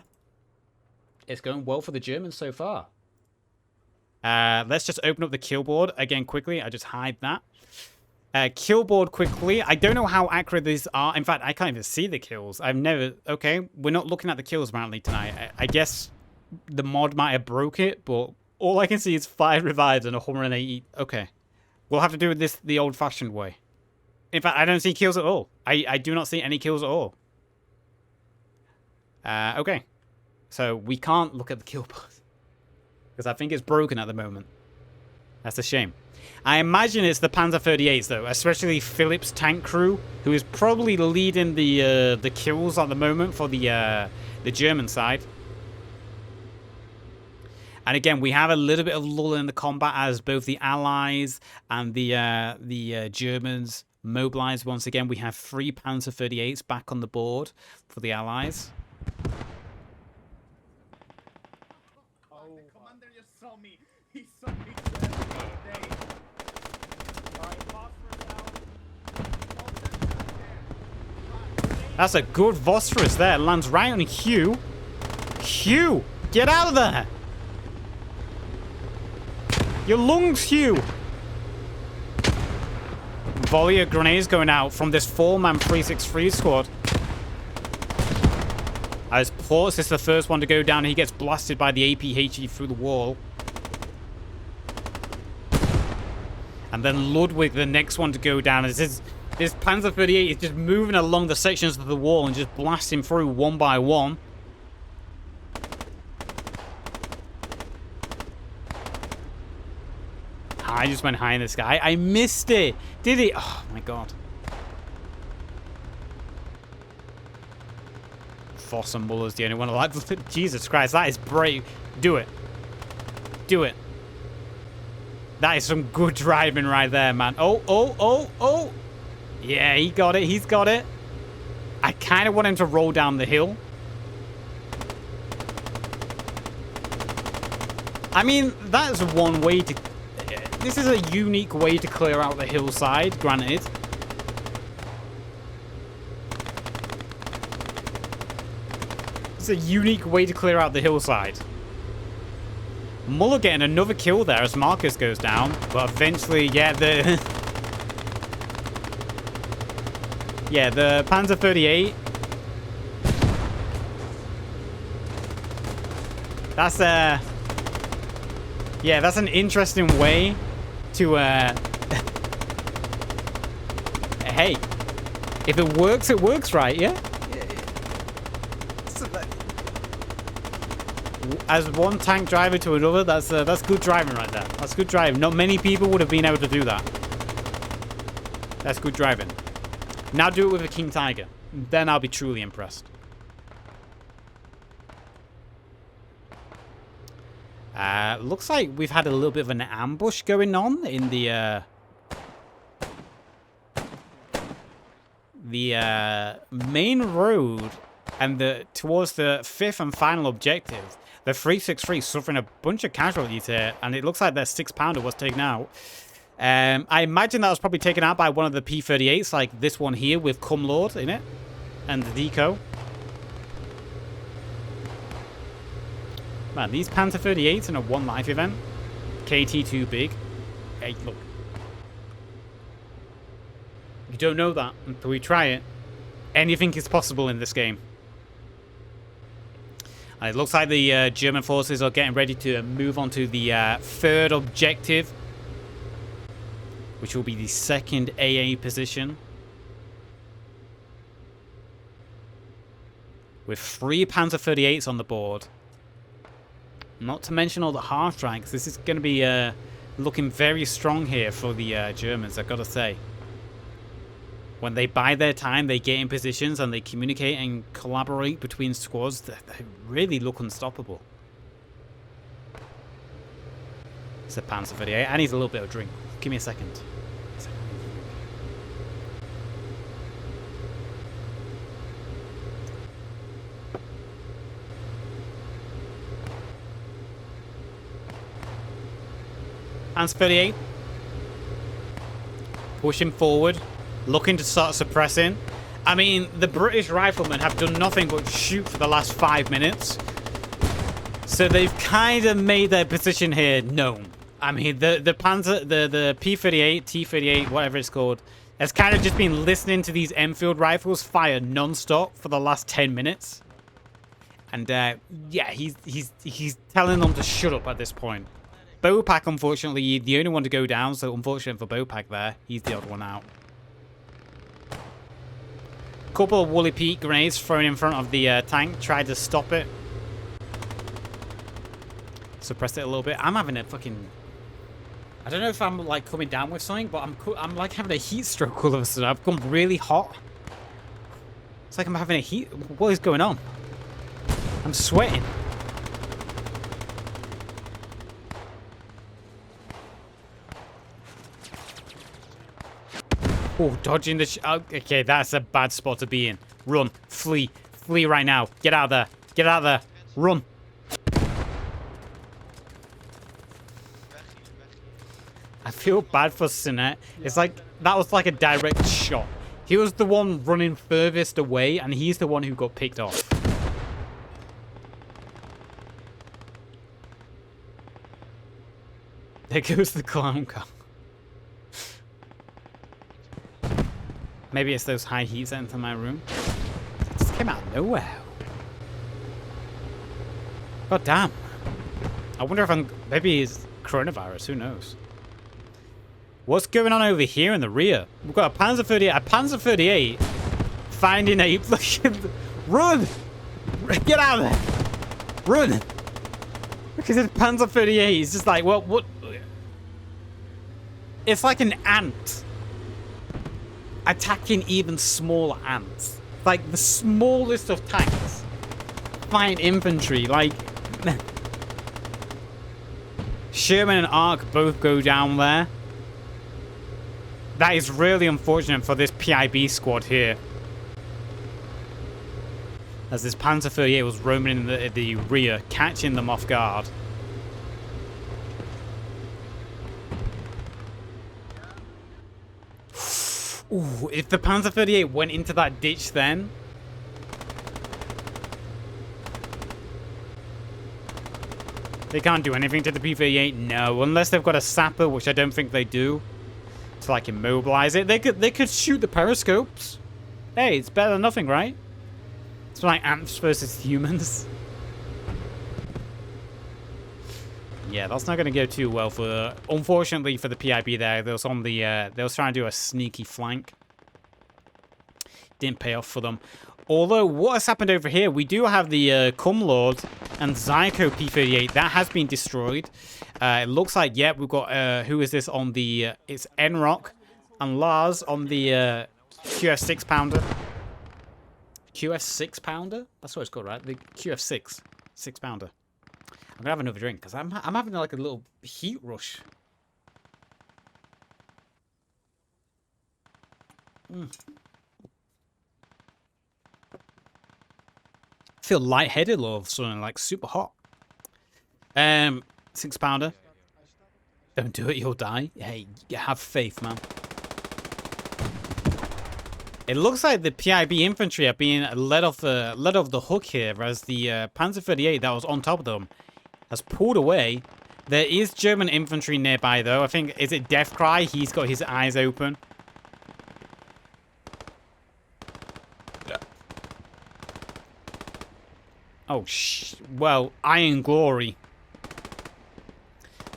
It's going well for the Germans so far. Let's just open up the kill board again quickly. I just hide that. Kill board quickly. I don't know how accurate these are. In fact, I can't even see the kills. I've never... Okay, we're not looking at the kills apparently tonight. I guess the mod might have broke it, but all I can see is 5 revives and 180... Okay. We'll have to do this the old-fashioned way. In fact, I don't see kills at all. I do not see any kills at all. Okay. So we can't look at the kill board. Because I think it's broken at the moment. That's a shame. I imagine it's the Panzer 38s, though, especially Philip's tank crew, who is probably leading the kills at the moment for the German side. And again, we have a little bit of lull in the combat as both the Allies and the Germans mobilize once again. We have 3 Panzer 38s back on the board for the Allies. That's a good phosphorus there. Lands right on Hugh. Hugh, get out of there. Your lungs, Hugh. Volley of grenades going out from this 4-man 363 squad. As Ports is the first one to go down, he gets blasted by the APHE through the wall. And then Ludwig, the next one to go down, as this Panzer 38 is just moving along the sections of the wall and just blasting through one by one. I just went high in the sky. I missed it. Did it? Oh, my God. Foss and Muller's the only one alive. Jesus Christ, that is brave. Do it. Do it. That is some good driving right there, man. Oh. Yeah, he got it. He's got it. I kind of want him to roll down the hill. I mean, that's one way to... This is a unique way to clear out the hillside, granted. It's a unique way to clear out the hillside. Muller getting another kill there as Marcus goes down, but eventually, yeah, the yeah, the Panzer 38. That's yeah, that's an interesting way to hey, if it works, right? Yeah. As one tank driver to another, that's good driving right there. That's good driving. Not many people would have been able to do that. That's good driving. Now do it with a King Tiger. Then I'll be truly impressed. Looks like we've had a little bit of an ambush going on in the main road and towards the 5th and final objective. The 363 suffering a bunch of casualties here, and it looks like their 6-pounder was taken out. I imagine that was probably taken out by one of the P-38s, like this one here with Cumlord in it, and the deco. Man, these Panther 38s in a 1 life event. KT too big. Hey, look. You don't know that until we try it. Anything is possible in this game. And it looks like the German forces are getting ready to move on to the 3rd objective, which will be the 2nd AA position. With 3 Panzer 38s on the board. Not to mention all the half strikes. This is going to be looking very strong here for the Germans, I've got to say. When they bide their time, they get in positions and they communicate and collaborate between squads. They really look unstoppable. It's a Panzer 38. I need a little bit of drink. Give me a second. Panzer 38. Pushing forward. Looking to start suppressing. I mean, the British riflemen have done nothing but shoot for the last 5 minutes. So they've kind of made their position here known. I mean, the Panzer, the P-38, T-38, whatever it's called, has kind of just been listening to these Enfield rifles fire non-stop for the last 10 minutes. And yeah, he's telling them to shut up at this point. Bopak, unfortunately, the only one to go down, so unfortunate for Bopak there. He's the odd one out. Couple of Woolly Pete grenades thrown in front of the tank. Tried to stop it. Suppressed it a little bit. I'm having a fucking... I don't know if I'm like coming down with something, but I'm like having a heat stroke all of a sudden. I've gone really hot. It's like I'm having a heat... What is going on? I'm sweating. Oh, dodging the... Oh, okay, that's a bad spot to be in. Run. Flee. Flee right now. Get out of there. Get out of there. Run. I feel bad for Sinet. It's like... That was like a direct shot. He was the one running furthest away, and he's the one who got picked off. There goes the clown car. Maybe it's those high heats that enter my room. It just came out of nowhere. God damn. I wonder if maybe it's coronavirus. Who knows? What's going on over here in the rear? We've got a Panzer 38. A Panzer 38 finding a... Run! Get out of there! Run! Because it's Panzer 38. It's just like, well, what? It's like an ant attacking even smaller ants. Like the smallest of tanks. Fight infantry. Like Sherman and Ark both go down there. That is really unfortunate for this PIB squad here. As this Panzer 38 was roaming in the rear, catching them off guard. Ooh, if the Panzer 38 went into that ditch then... They can't do anything to the P-38. No, unless they've got a sapper, which I don't think they do, to like immobilize it. They could shoot the periscopes. Hey, it's better than nothing, right? It's like ants versus humans. Yeah, that's not going to go too well for, unfortunately for the PIB there. They was on the, they was trying to do a sneaky flank. Didn't pay off for them. Although, what has happened over here, we do have the Cumlord and Zyko P-38. That has been destroyed. It looks like, yeah, we've got, who is this on the, it's Enrock and Lars on the QF6 pounder. QF6 pounder? That's what it's called, right? The QF6. 6 pounder. I'm gonna have another drink because I'm having like a little heat rush. I feel lightheaded all of a sudden, like super hot. 6 pounder. Don't do it, you'll die. Hey, have faith, man. It looks like the PIB infantry are being let off the hook here, as the Panzer 38 that was on top of them has pulled away. There is German infantry nearby, though. I think, is it Death Cry? He's got his eyes open. Oh, well, Iron Glory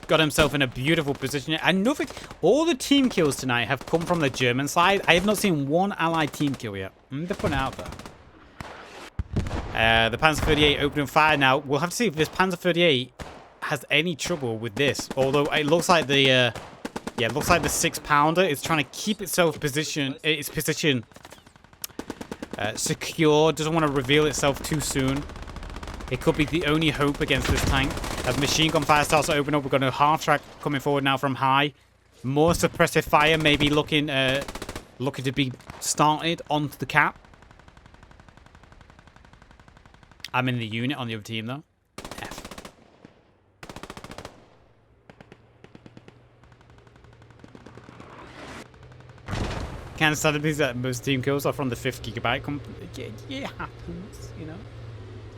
got himself in a beautiful position. Another, all the team kills tonight have come from the German side. I have not seen one Allied team kill yet. I'm just putting it out there. The Panzer 38 opening fire now. We'll have to see if this Panzer 38 has any trouble with this. Although it looks like the, yeah, it looks like the 6 pounder is trying to keep itself position, its position secure. Doesn't want to reveal itself too soon. It could be the only hope against this tank. As machine gun fire starts to open up, we've got a half track coming forward now from high. More suppressive fire, maybe looking to be started onto the cap. I'm in the unit on the other team though. F. Can't stand it because that most team kills are from the 5th gigabyte. Yeah, happens, you know.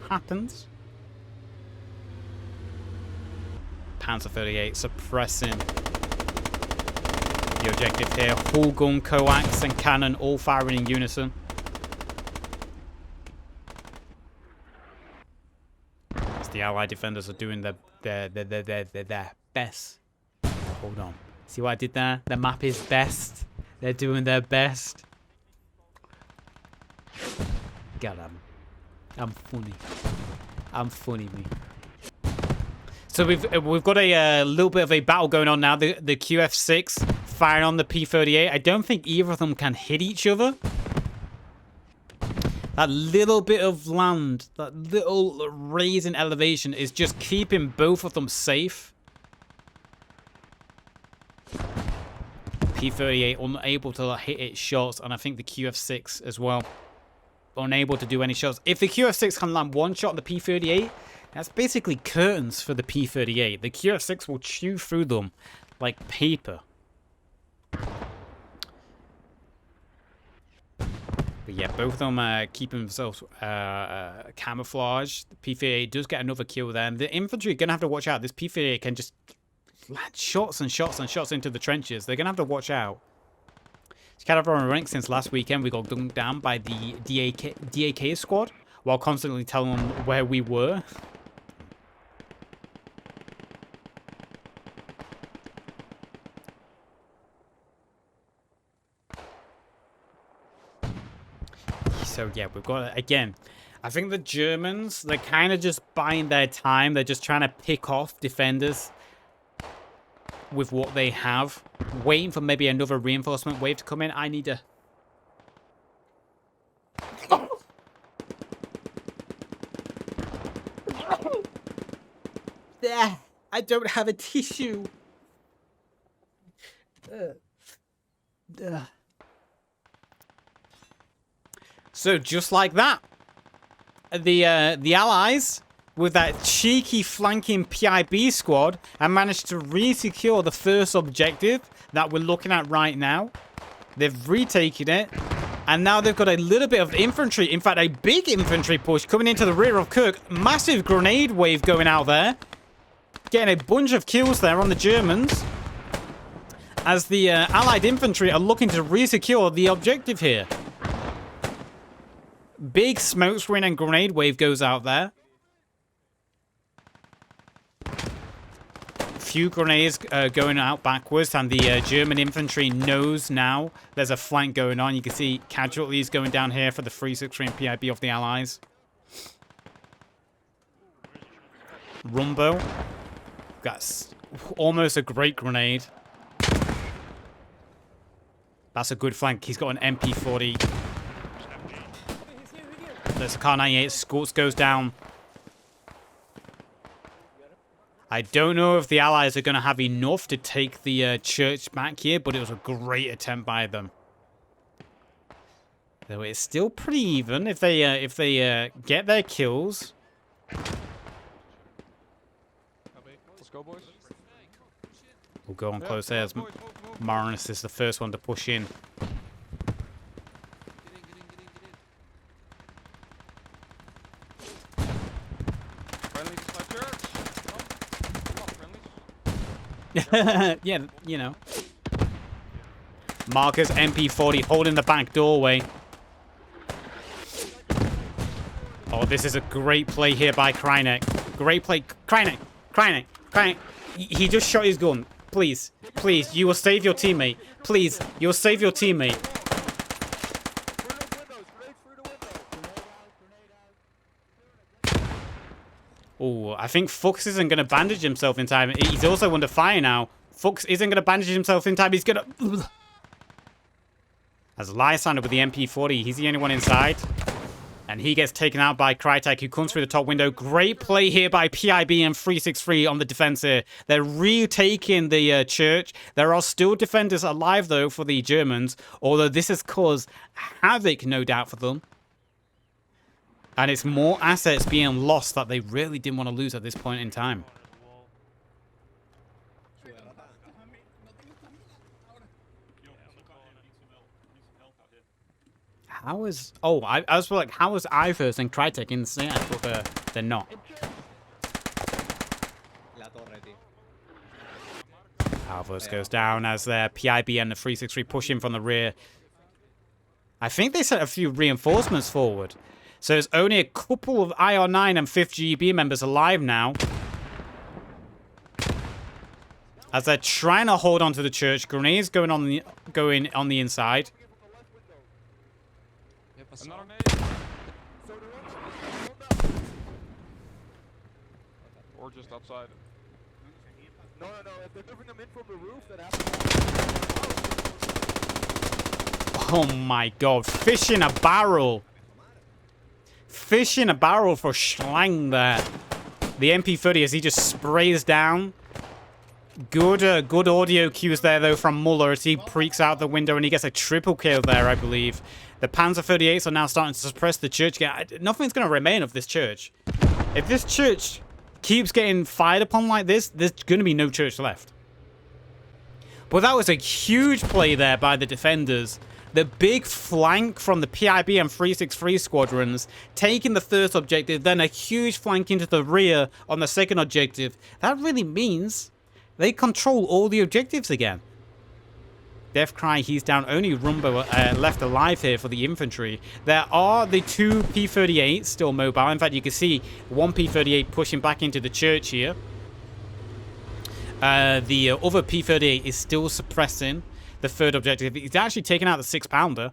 Happens. Panzer 38 suppressing the objective here. Hull gun, coax, and cannon all firing in unison. As the Allied defenders are doing their best. Hold on. See what I did there? The map is best. They're doing their best. God, I'm funny. I'm funny, me. So we've got a little bit of a battle going on now. The QF6 firing on the P-38. I don't think either of them can hit each other. That little bit of land, that little raise in elevation is just keeping both of them safe. P-38 unable to hit its shots, and I think the QF6 as well. Unable to do any shots. If the QF6 can land one shot on the P-38, that's basically curtains for the P-38. The QF6 will chew through them like paper. But yeah, both of them are keeping themselves camouflaged. The P-38 does get another kill there. And the infantry are going to have to watch out. This P-38 can just land shots and shots and shots into the trenches. They're going to have to watch out. It's kind of ironic since last weekend we got dunked down by the DAK squad while constantly telling them where we were. So yeah, we've got, again, I think the Germans, they're kind of just buying their time. They're just trying to pick off defenders with what they have, waiting for maybe another reinforcement wave to come in. I need a... There, I don't have a tissue. So just like that, the Allies, with that cheeky flanking PIB squad, have managed to re-secure the first objective that we're looking at right now. They've retaken it, and now they've got a little bit of infantry, in fact a big infantry push coming into the rear of Kirk. Massive grenade wave going out there. getting a bunch of kills there on the Germans, as the Allied infantry are looking to re-secure the objective here. Big smoke screen and grenade wave goes out there. Few grenades going out backwards, and the German infantry knows now there's a flank going on. You can see casualties going down here for the 363 and PIB of the Allies. Rumbo. That's almost a great grenade. That's a good flank. He's got an MP40. There's a Kar 98. Scorts goes down. I don't know if the Allies are going to have enough to take the church back here, but it was a great attempt by them. Though it's still pretty even if they get their kills. Let's go, boys. We'll go on close there as Marinus is the first one to push in. Yeah, you know. Marcus MP40 holding the back doorway. Oh, this is a great play here by Krynek. Great play. Krynek. He just shot his gun. Please, you will save your teammate. Please, you'll save your teammate. Oh, I think Fuchs isn't going to bandage himself in time. He's also under fire now. Fuchs isn't going to bandage himself in time. He's going to... As Lysander with the MP40, he's the only one inside. And he gets taken out by Krytek, who comes through the top window. Great play here by PIB and 363 on the defense here. They're retaking the church. There are still defenders alive, though, for the Germans. Although this has caused havoc, no doubt, for them. And it's more assets being lost that they really didn't want to lose at this point in time. How is... Oh, I was like, how is Ivers and Krytek in the same? I thought they're not. Alvarez goes down as their PIB and the 363 push in from the rear. I think they sent a few reinforcements forward. So there's only a couple of IR9 and 5th GB members alive now. As they're trying to hold on to the church. Grenades going on the inside. Or just outside. No. If they're moving them in from the roof, that happens. Oh my god. Fish in a barrel. Fish in a barrel for Schlang there. The MP30 as he just sprays down. Good audio cues there, though, from Muller as he peeks out the window and he gets a triple kill there, I believe. The Panzer 38s are now starting to suppress the church. Nothing's going to remain of this church. If this church keeps getting fired upon like this, there's going to be no church left. But that was a huge play there by the defenders. The big flank from the PIB and 363 squadrons, taking the first objective, then a huge flank into the rear on the second objective. That really means they control all the objectives again. Death Cry, he's down. Only Rumbo left alive here for the infantry. There are the two P-38s still mobile. In fact, you can see one P-38 pushing back into the church here. The other P-38 is still suppressing the third objective. He's actually taken out the 6-pounder.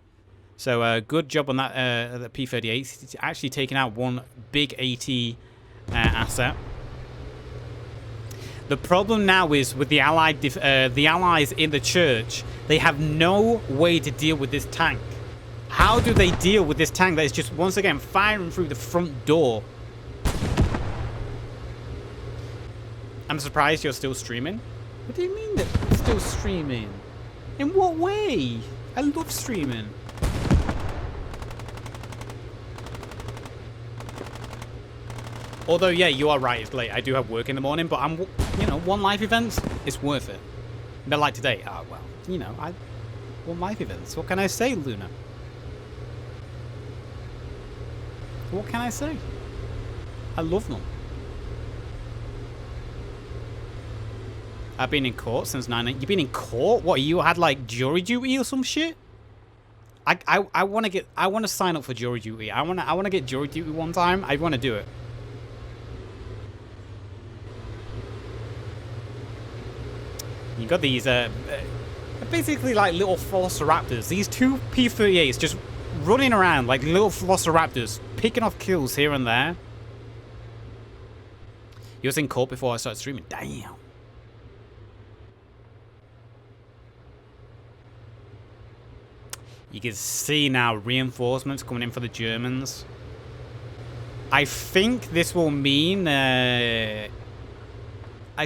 So good job on that the P-38. He's actually taken out one big AT asset. The problem now is with the allies in the church, they have no way to deal with this tank. How do they deal with this tank that is just once again firing through the front door? I'm surprised you're still streaming. What do you mean that you're still streaming? In what way? I love streaming. Although, yeah, you are right, it's late. I do have work in the morning, but I'm, you know, one live event is worth it. But like today, well, you know, one live events. What can I say, Luna? What can I say? I love them. I've been in court since 9. You've been in court? What, you had like jury duty or some shit? I want to sign up for jury duty. I want to get jury duty one time. I want to do it. You got these basically like little velociraptors. These two P-38s just running around like little velociraptors, picking off kills here and there. You was in court before I started streaming. Damn. You can see now reinforcements coming in for the Germans. I think this will mean... I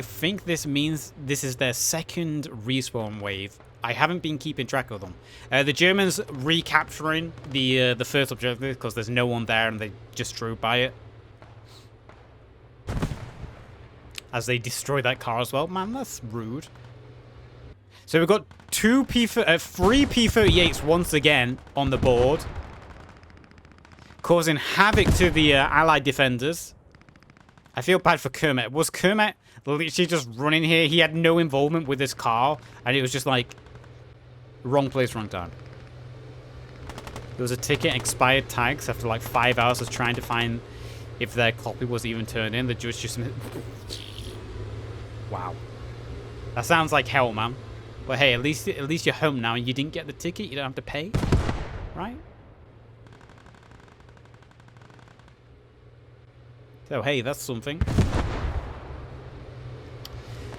think this means this is their second respawn wave. I haven't been keeping track of them. The Germans recapturing the first objective because there's no one there and they just drove by it. As they destroy that car as well. Man, that's rude. So we've got three P-38s once again on the board. Causing havoc to the Allied defenders. I feel bad for Kermit. Was Kermit literally just running here? He had no involvement with this car. And it was just like... wrong place, wrong time. There was a ticket, expired tags after like 5 hours of trying to find if their copy was even turned in. The judge just... Wow. That sounds like hell, man. But hey, at least you're home now and you didn't get the ticket. You don't have to pay. Right? So, hey, that's something.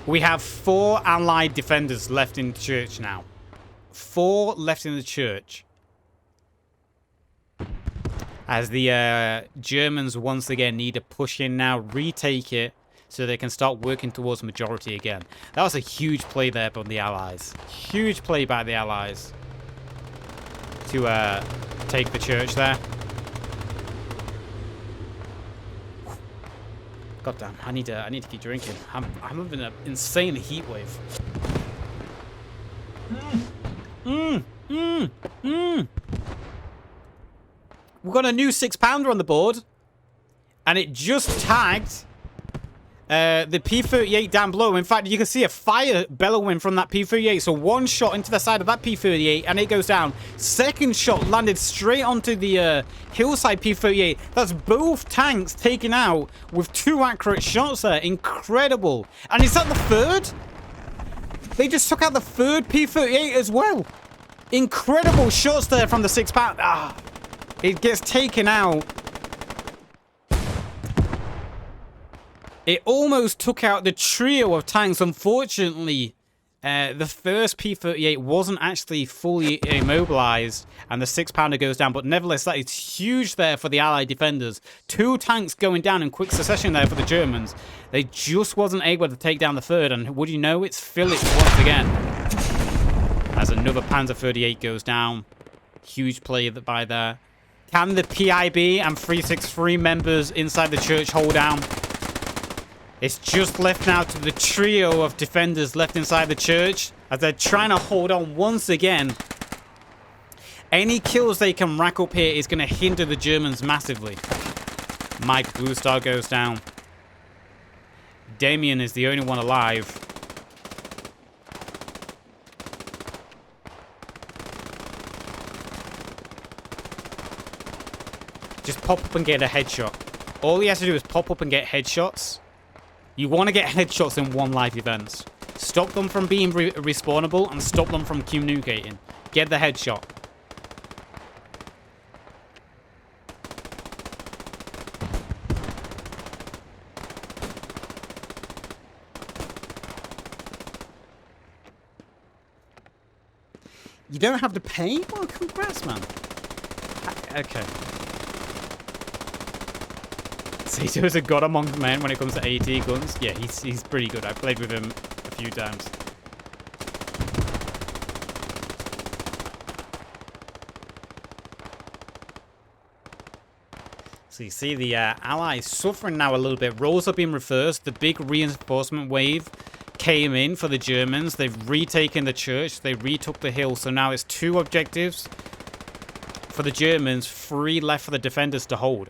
We have 4 Allied defenders left in the church now. 4 left in the church. As the Germans once again need to push in now, retake it, so they can start working towards majority again. That was a huge play there from the Allies. Huge play by the Allies to take the church there. God damn, I need to keep drinking. I'm having an insane heat wave. We've got a new 6-pounder on the board, and it just tagged the P-38 down below. In fact, you can see a fire bellowing from that P-38. So one shot into the side of that P-38 and it goes down. Second shot landed straight onto the hillside P-38. That's both tanks taken out with 2 accurate shots there. Incredible. And is that the third? They just took out the third P-38 as well. Incredible shots there from the 6-pounder. Ah, it gets taken out. It almost took out the trio of tanks. Unfortunately, the first P-38 wasn't actually fully immobilized, and the 6-pounder goes down. But nevertheless, that is huge there for the Allied defenders. 2 tanks going down in quick succession there for the Germans. They just wasn't able to take down the third, and would you know, it's Phillips once again. As another Panzer 38 goes down. Huge play by there. Can the PIB and 363 members inside the church hold down? It's just left now to the trio of defenders left inside the church as they're trying to hold on once again. Any kills they can rack up here is going to hinder the Germans massively. Mike Blue Star goes down. Damien is the only one alive. Just pop up and get a headshot. All he has to do is pop up and get headshots. You want to get headshots in one life events. Stop them from being respawnable and stop them from communicating. Get the headshot. You don't have to pay? Well, congrats, man. Okay. Sato's a god among men when it comes to AT guns. Yeah, he's pretty good. I've played with him a few times. So you see the Allies suffering now a little bit. Roles are being reversed. The big reinforcement wave came in for the Germans. They've retaken the church. They retook the hill. So now it's 2 objectives for the Germans, 3 left for the defenders to hold.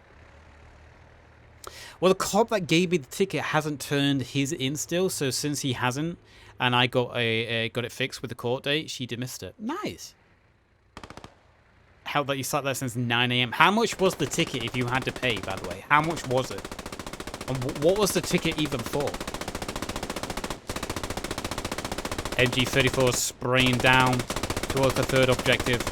Well, the cop that gave me the ticket hasn't turned his in still, so since he hasn't, and I got it fixed with the court date, she dismissed it. Nice. Hell, that you sat there since 9 AM. How much was the ticket if you had to pay, by the way? How much was it? And what was the ticket even for? MG34 spraying down towards the third objective.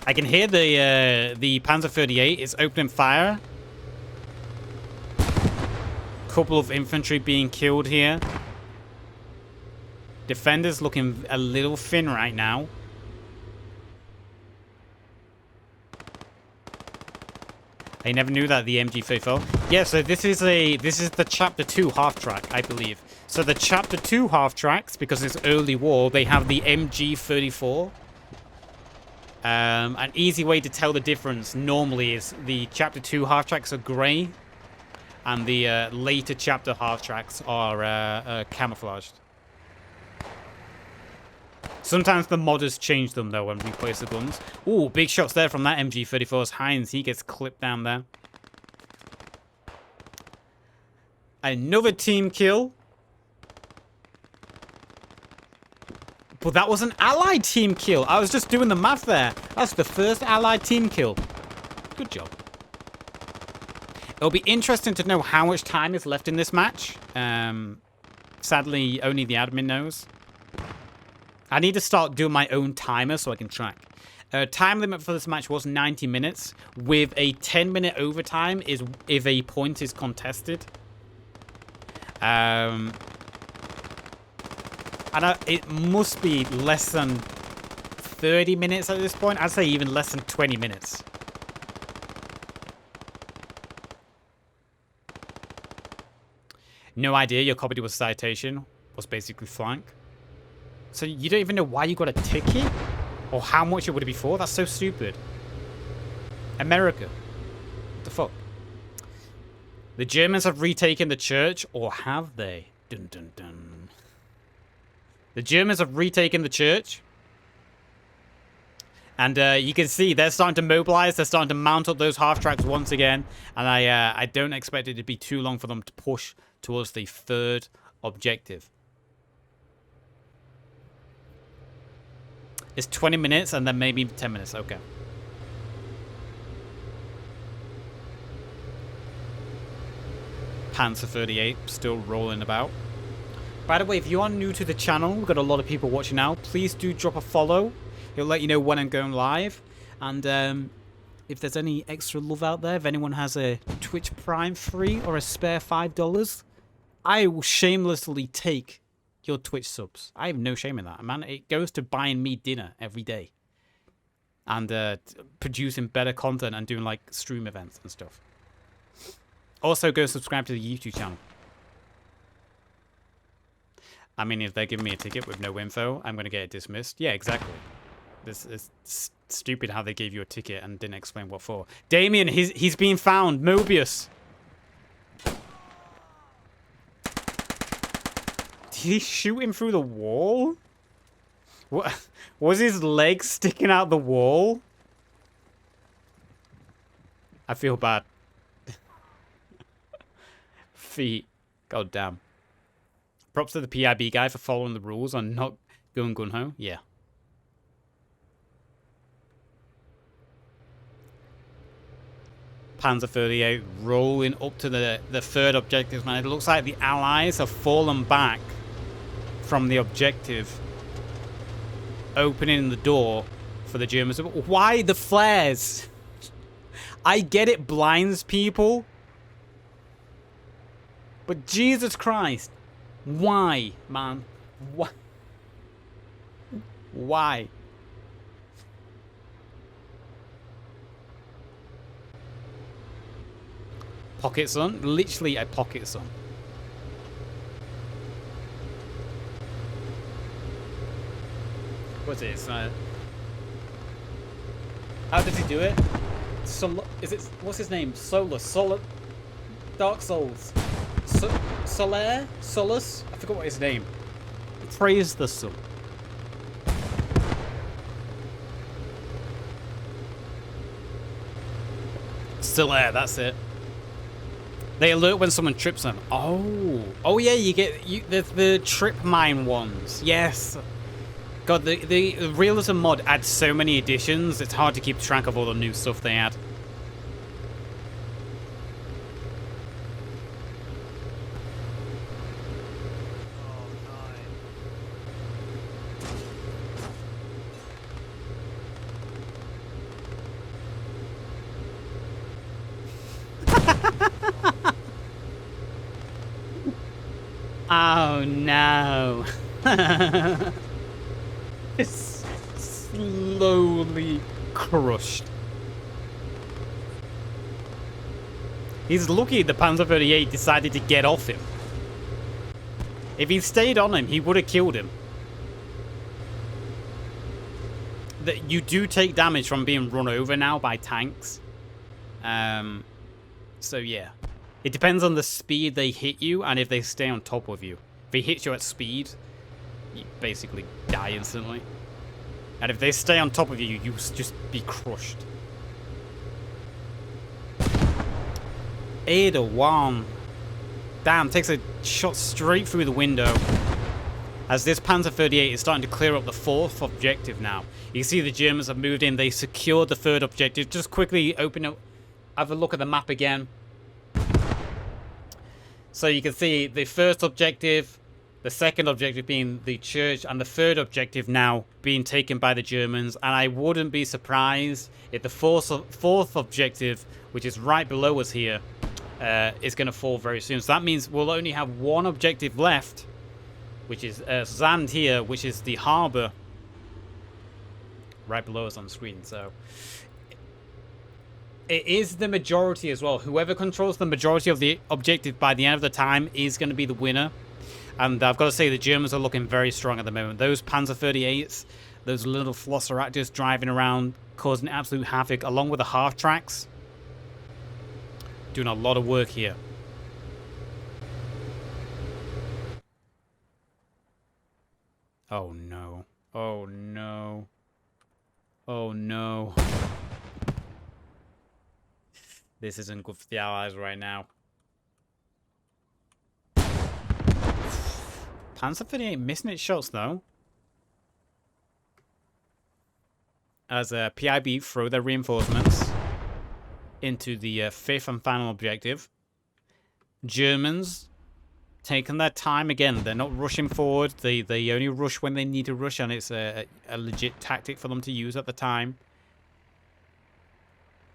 I can hear the Panzer 38 is opening fire. Couple of infantry being killed here. Defenders looking a little thin right now. I never knew that the MG34. Yeah, so this is the Chapter 2 half track, I believe. So the Chapter 2 half tracks, because it's early war, they have the MG34. An easy way to tell the difference normally is the Chapter 2 half tracks are grey, and the later Chapter half tracks are camouflaged. Sometimes the modders change them, though, and replace the guns. Ooh, big shots there from that MG34's Heinz. He gets clipped down there. Another team kill. But that was an allied team kill. I was just doing the math there. That's the first allied team kill. Good job. It'll be interesting to know how much time is left in this match. Sadly, only the admin knows. I need to start doing my own timer so I can track. Time limit for this match was 90 minutes, with a 10-minute overtime if a point is contested. And it must be less than 30 minutes at this point. I'd say even less than 20 minutes. No idea your copy was citation. Was basically flank. So you don't even know why you got a ticket? Or how much it would be for? That's so stupid. America. What the fuck? The Germans have retaken the church, or have they? Dun dun dun. The Germans have retaken the church. And you can see they're starting to mobilize. They're starting to mount up those half tracks once again. And I don't expect it to be too long for them to push towards the third objective. It's 20 minutes and then maybe 10 minutes. Okay. Panzer 38 still rolling about. By the way, if you are new to the channel, we've got a lot of people watching now. Please do drop a follow. It'll let you know when I'm going live. And if there's any extra love out there, if anyone has a Twitch Prime free or a spare $5, I will shamelessly take your Twitch subs. I have no shame in that, man. It goes to buying me dinner every day. And producing better content and doing like stream events and stuff. Also, go subscribe to the YouTube channel. I mean, if they're giving me a ticket with no info, I'm going to get it dismissed. Yeah, exactly. This is stupid how they gave you a ticket and didn't explain what for. Damien, he's been found. Mobius. Did he shoot him through the wall? What? Was his leg sticking out the wall? I feel bad. Feet. God damn. Props to the PIB guy for following the rules and not going gun-ho. Yeah. Panzer 38 rolling up to the third objective, man. It looks like the Allies have fallen back from the objective, opening the door for the Germans. Why the flares? I get it blinds people, but Jesus Christ, why, man? Why? Why? Pocket sun? Literally a pocket sun. What's it? How does he do it? Is it? What's his name? Solar. Dark Souls. Solaire? Solus? I forgot what his name. Praise the sun. Still there, that's it. They alert when someone trips them. Oh yeah, you get the trip mine ones. Yes. God, the Realism mod adds so many additions. It's hard to keep track of all the new stuff they add. Oh no. It's slowly crushed. He's lucky the Panzer 38 decided to get off him. If he stayed on him, he would have killed him. That you do take damage from being run over now by tanks. So yeah. It depends on the speed they hit you and if they stay on top of you. If they hit you at speed, you basically die instantly. And if they stay on top of you, you just be crushed. Ada-1. Damn, takes a shot straight through the window. As this Panzer 38 is starting to clear up the 4th objective now. You see the Germans have moved in. They secured the 3rd objective. Just quickly open up, have a look at the map again. So you can see the 1st objective, the 2nd objective being the church, and the 3rd objective now being taken by the Germans. And I wouldn't be surprised if the 4th objective, which is right below us here, is going to fall very soon. So that means we'll only have 1 objective left, which is Zand here, which is the harbour right below us on the screen. So it is the majority as well. Whoever controls the majority of the objective by the end of the time is going to be the winner. And I've got to say the Germans are looking very strong at the moment. Those Panzer 38s, those little Flosseractors driving around, causing absolute havoc, along with the half-tracks. Doing a lot of work here. Oh no. Oh no. Oh no. This isn't good for the Allies right now. Panzer 38 missing its shots though. As PIB throw their reinforcements into the 5th and final objective. Germans taking their time again. They're not rushing forward. They only rush when they need to rush, and it's a legit tactic for them to use at the time.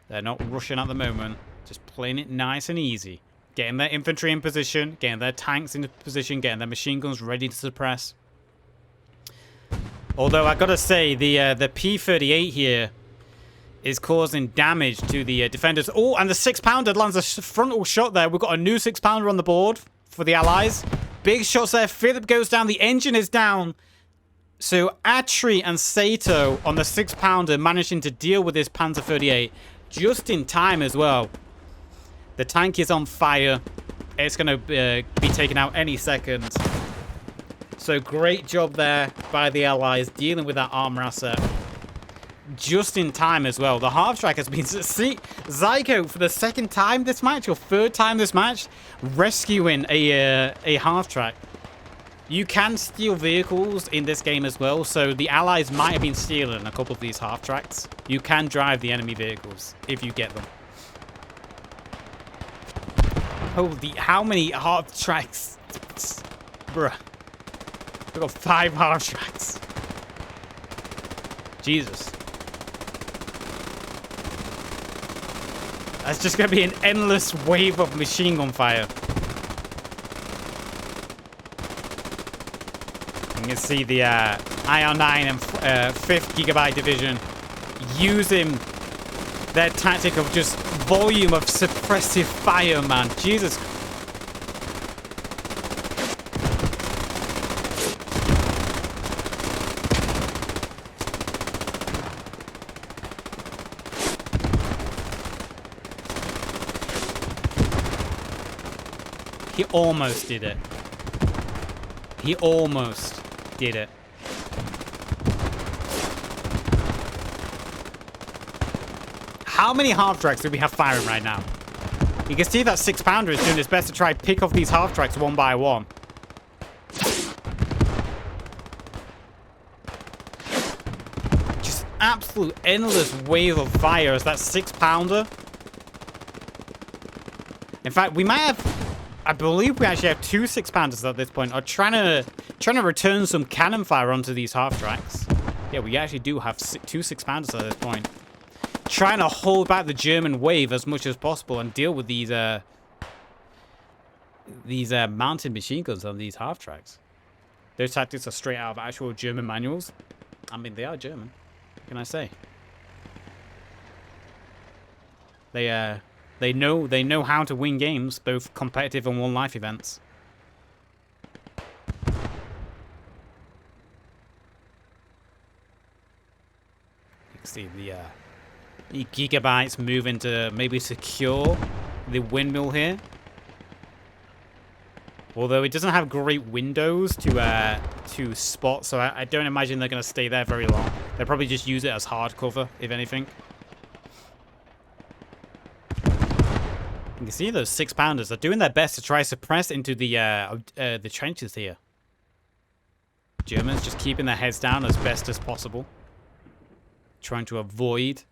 They're not rushing at the moment. Just playing it nice and easy. Getting their infantry in position, getting their tanks into position, getting their machine guns ready to suppress. Although I gotta say, the P-38 here is causing damage to the defenders. Oh, and the 6-pounder lands a frontal shot there. We've got a new 6-pounder on the board for the Allies. Big shots there. Philip goes down. The engine is down. So Atri and Sato on the 6-pounder managing to deal with this Panzer 38 just in time as well. The tank is on fire. It's going to be taken out any second. So great job there by the Allies dealing with that armor asset. Just in time as well. The half-track has been... See, Zyko for the 2nd time this match, or 3rd time this match, rescuing a half-track. You can steal vehicles in this game as well, so the Allies might have been stealing a couple of these half-tracks. You can drive the enemy vehicles if you get them. Holy, how many half-tracks? Bruh. We've got 5 half-tracks. Jesus. That's just going to be an endless wave of machine gun fire. You can see the IR-9 and 5th Gigabyte Division using their tactic of just volume of suppressive fire, man. Jesus. He almost did it. He almost did it. How many half-tracks do we have firing right now? You can see that 6-pounder is doing his best to try and pick off these half-tracks one by one. Just absolute endless wave of fire as that 6-pounder. In fact, we might have... I believe we actually have 2 6-pounders at this point. Are trying to return some cannon fire onto these half-tracks. Yeah, we actually do have 2 6-pounders at this point. Trying to hold back the German wave as much as possible and deal with these mounted machine guns on these half-tracks. Those tactics are straight out of actual German manuals. I mean, they are German. What can I say? They know how to win games, both competitive and one-life events. You can see the gigabytes moving to maybe secure the windmill here. Although it doesn't have great windows to spot, so I don't imagine they're going to stay there very long. They'll probably just use it as hard cover, if anything. You can see those 6-pounders are doing their best to try to suppress into the trenches here. Germans just keeping their heads down as best as possible, trying to avoid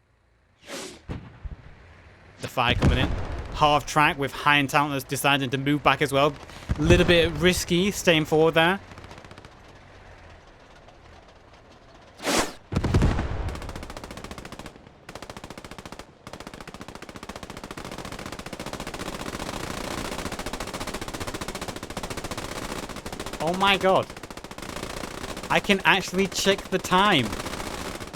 the fire coming in. Half track with High and Talentless deciding to move back as well. A little bit risky staying forward there. Oh my god. I can actually check the time.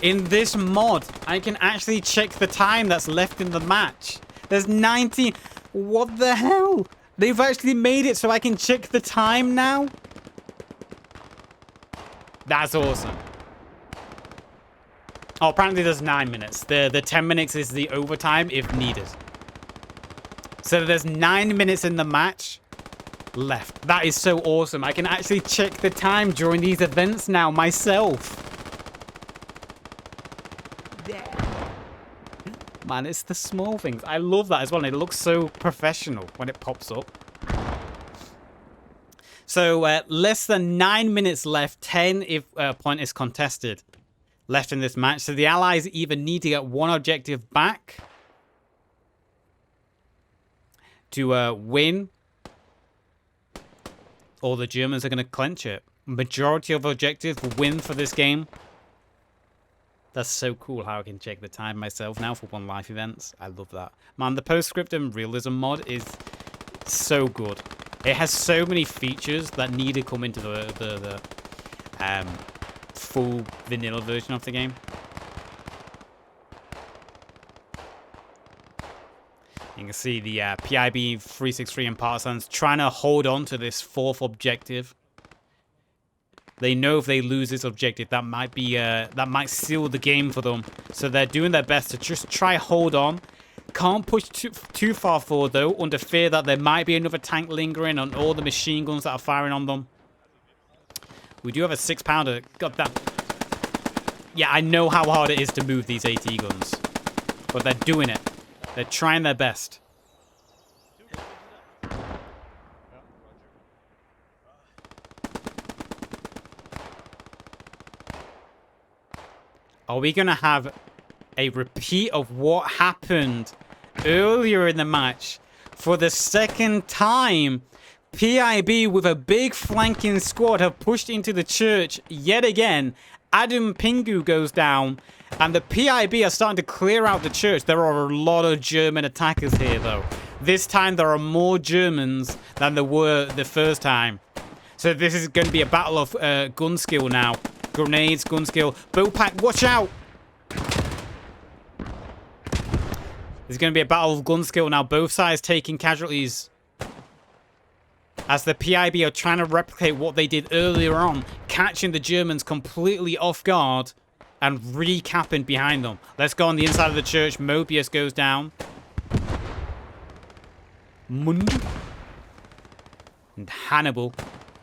In this mod, I can actually check the time that's left in the match. There's 19... What the hell? They've actually made it so I can check the time now? That's awesome. Oh, apparently there's 9 minutes. The 10 minutes is the overtime if needed. So there's 9 minutes in the match left. That is so awesome. I can actually check the time during these events now myself. Man, it's the small things. I love that as well. And it looks so professional when it pops up. So less than 9 minutes left. 10 if a point is contested left in this match. So the Allies either need to get one objective back to win, or the Germans are going to clench it. Majority of objectives will win for this game. That's so cool how I can check the time myself now for one life events. I love that. Man, the Scriptum Realism mod is so good. It has so many features that need to come into the full vanilla version of the game. You can see the PIB 363 and Partisans trying to hold on to this 4th objective. They know if they lose this objective, that might be that might seal the game for them. So they're doing their best to just try hold on. Can't push too far forward though, under fear that there might be another tank lingering on all the machine guns that are firing on them. We do have a 6-pounder. God damn. Yeah, I know how hard it is to move these AT guns, but they're doing it. They're trying their best. Are we going to have a repeat of what happened earlier in the match? For the second time, PIB with a big flanking squad have pushed into the church yet again. Adam Pingu goes down, and the PIB are starting to clear out the church. There are a lot of German attackers here, though. This time, there are more Germans than there were the first time. So this is going to be a battle of gun skill now. Grenades, gun skill. Bowpack, watch out! There's going to be a battle of gun skill now. Both sides taking casualties. As the PIB are trying to replicate what they did earlier on. Catching the Germans completely off guard. And recapping behind them. Let's go on the inside of the church. Mobius goes down. Mundi. And Hannibal.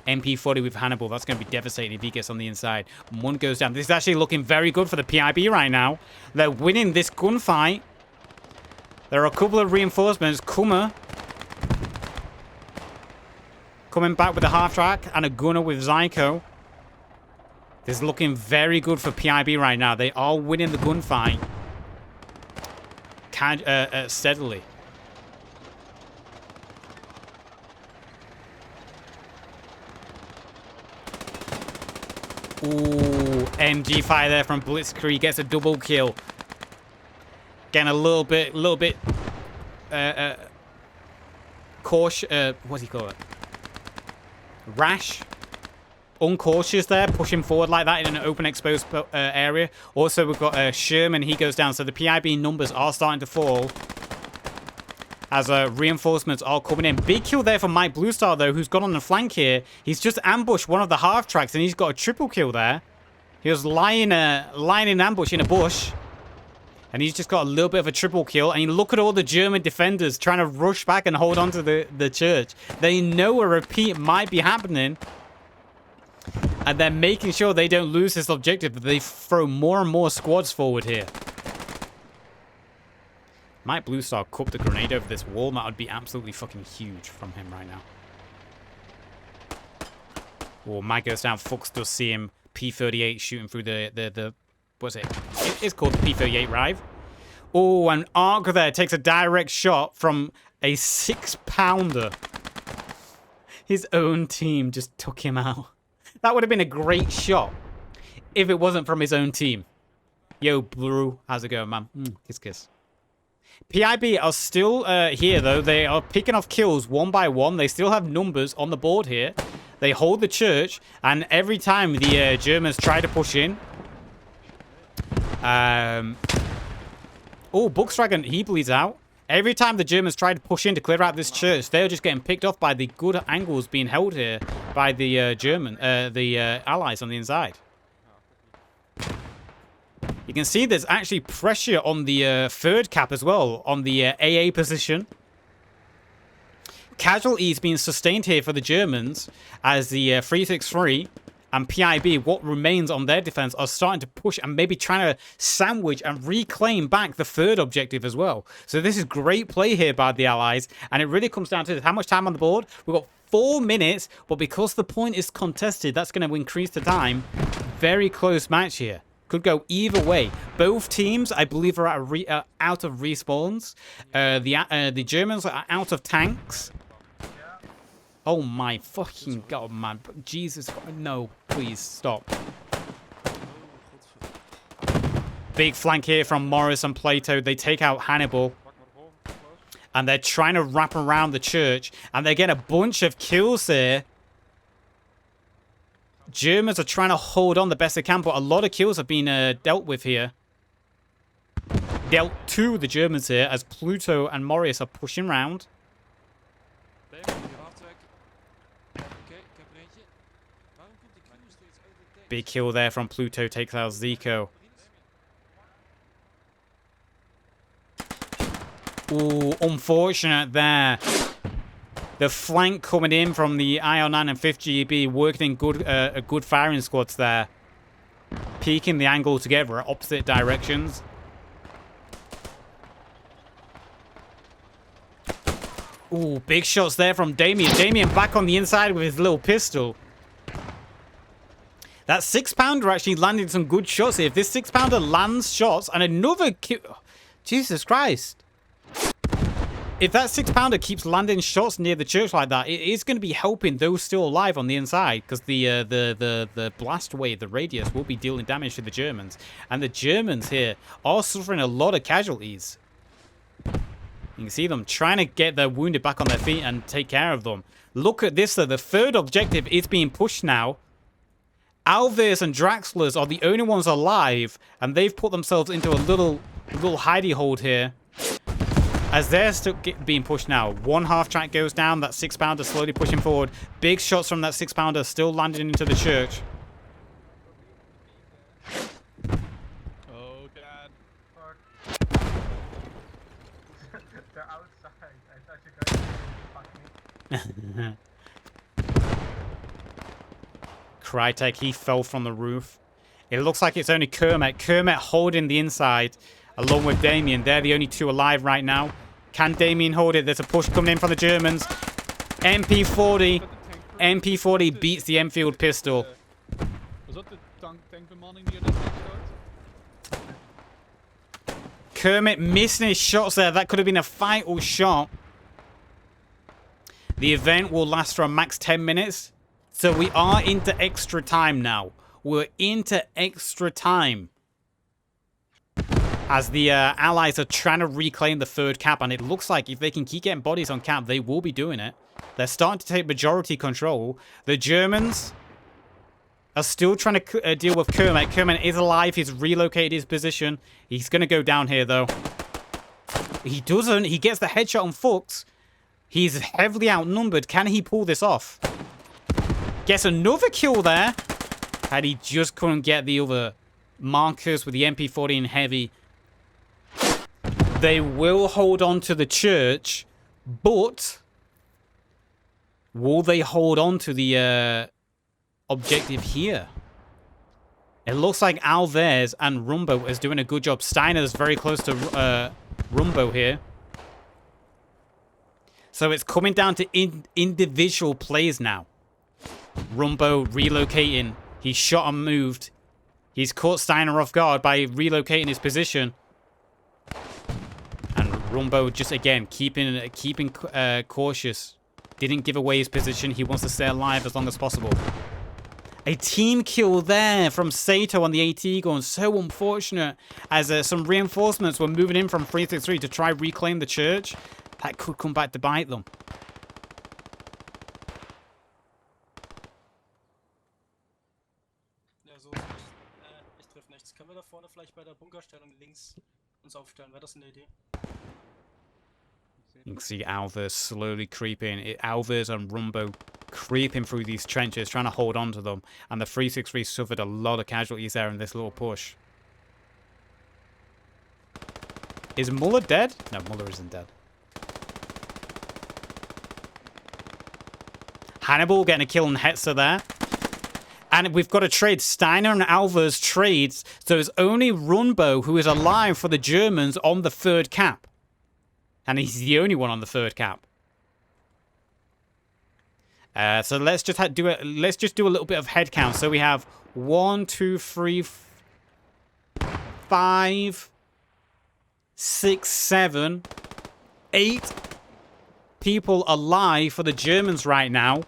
MP40 with Hannibal. That's going to be devastating if he gets on the inside. One goes down. This is actually looking very good for the PIB right now. They're winning this gunfight. There are a couple of reinforcements. Kummer coming back with a half-track and a gunner with Zyko. This is looking very good for PIB right now. They are winning the gunfight steadily. Ooh, MG fire there from Blitzkrieg gets a double kill. Getting a little bit cautious. What do you call it? Rash, uncautious there, pushing forward like that in an open exposed area. Also, we've got Sherman. He goes down, so the PIB numbers are starting to fall as reinforcements are coming in. Big kill there for Mike Bluestar, though, who's got on the flank here. He's just ambushed one of the half tracks, and he's got a triple kill there. He was lying in ambush in a bush, and he's just got a little bit of a triple kill. And you look at all the German defenders trying to rush back and hold on to the church. They know a repeat might be happening, and they're making sure they don't lose this objective, but they throw more and more squads forward here. Mike Bluestar cupped the grenade over this wall. That would be absolutely fucking huge from him right now. Oh, Mike goes down. Fuchs does see him. P-38 shooting through the what's it? It's called the P-38 Rive. Oh, and Ark there takes a direct shot from a 6-pounder. His own team just took him out. That would have been a great shot if it wasn't from his own team. Yo, Blue, how's it going, man? Kiss, kiss. PIB are still here, though. They are picking off kills one by one. They still have numbers on the board here. They hold the church, and every time the Germans try to push in... Oh, Buxdragon, he bleeds out. Every time the Germans try to push in to clear out this church, they're just getting picked off by the good angles being held here by the allies on the inside. You can see there's actually pressure on the third cap as well, on the AA position. Casualties being sustained here for the Germans as the 363 and PIB, what remains on their defense, are starting to push and maybe trying to sandwich and reclaim back the third objective as well. So this is great play here by the allies, and it really comes down to how much time on the board. We've got 4 minutes, but because the point is contested, that's going to increase the time. Very close match here. Could go either way. Both teams, I believe, are out of respawns. The Germans are out of tanks. Oh my fucking god, man. Jesus. No, please stop. Big flank here from Morris and Plato. They take out Hannibal. And they're trying to wrap around the church. And they get a bunch of kills here. Germans are trying to hold on the best they can, but a lot of kills have been dealt with here. Dealt to the Germans here as Pluto and Morris are pushing around. Big kill there from Pluto, takes out Zico. Ooh, unfortunate there. The flank coming in from the IR9 and 5th GB working in good firing squads there. Peeking the angle together at opposite directions. Ooh, big shots there from Damien. Damien back on the inside with his little pistol. That 6-pounder actually landed some good shots here. If this 6-pounder lands shots and another kill... Jesus Christ. If that 6-pounder keeps landing shots near the church like that, it is going to be helping those still alive on the inside, because the blast wave, the radius, will be dealing damage to the Germans. And the Germans here are suffering a lot of casualties. You can see them trying to get their wounded back on their feet and take care of them. Look at this, though. The third objective is being pushed now. Alves and Draxlers are the only ones alive, and they've put themselves into a little hidey hold here. As they're still being pushed now. One half-track goes down. That 6-pounder slowly pushing forward. Big shots from that 6-pounder still landing into the church. Oh, God. Fuck. They're outside. I thought you guys were fucking... Krytek, he fell from the roof. It looks like it's only Kermit. Kermit holding the inside along with Damien. They're the only two alive right now. Can Damien hold it? There's a push coming in from the Germans. MP40. MP40 beats the Enfield pistol. Was that the tankbemanning die er net afschoot? Kermit missing his shots there. That could have been a vital shot. The event will last for a max 10 minutes. So we are into extra time now. We're into extra time. As the Allies are trying to reclaim the third cap. And it looks like if they can keep getting bodies on cap, they will be doing it. They're starting to take majority control. The Germans are still trying to deal with Kermit. Kermit is alive. He's relocated his position. He's going to go down here, though. He doesn't. He gets the headshot on Fuchs. He's heavily outnumbered. Can he pull this off? Gets another kill there. And he just couldn't get the other markers with the MP40 and heavy. They will hold on to the church, but will they hold on to the objective here? It looks like Alves and Rumbo is doing a good job. Steiner's very close to Rumbo here. So it's coming down to individual plays now. Rumbo relocating. He's shot and moved. He's caught Steiner off guard by relocating his position. And Rumbo just, again, keeping cautious. Didn't give away his position. He wants to stay alive as long as possible. A team kill there from Sato on the AT gun. So unfortunate, as some reinforcements were moving in from 363 to try reclaim the church. That could come back to bite them. Ja, so ist nicht. Ich treffe nichts. Können wir da vorne vielleicht bei der Bunkerstellung links uns aufstellen? Wäre das eine Idee? You can see Alves slowly creeping. Alves and Rumbo creeping through these trenches, trying to hold on to them. And the 363 suffered a lot of casualties there in this little push. Is Muller dead? No, Muller isn't dead. Hannibal getting a kill on Hetzer there. And we've got a trade. Steiner and Alves trades. So it's only Rumbo who is alive for the Germans on the third cap. And he's the only one on the third cap. So let's just do a little bit of head count. So we have 1, 2, 3, 5, 6, 7, 8 people alive for the Germans right now.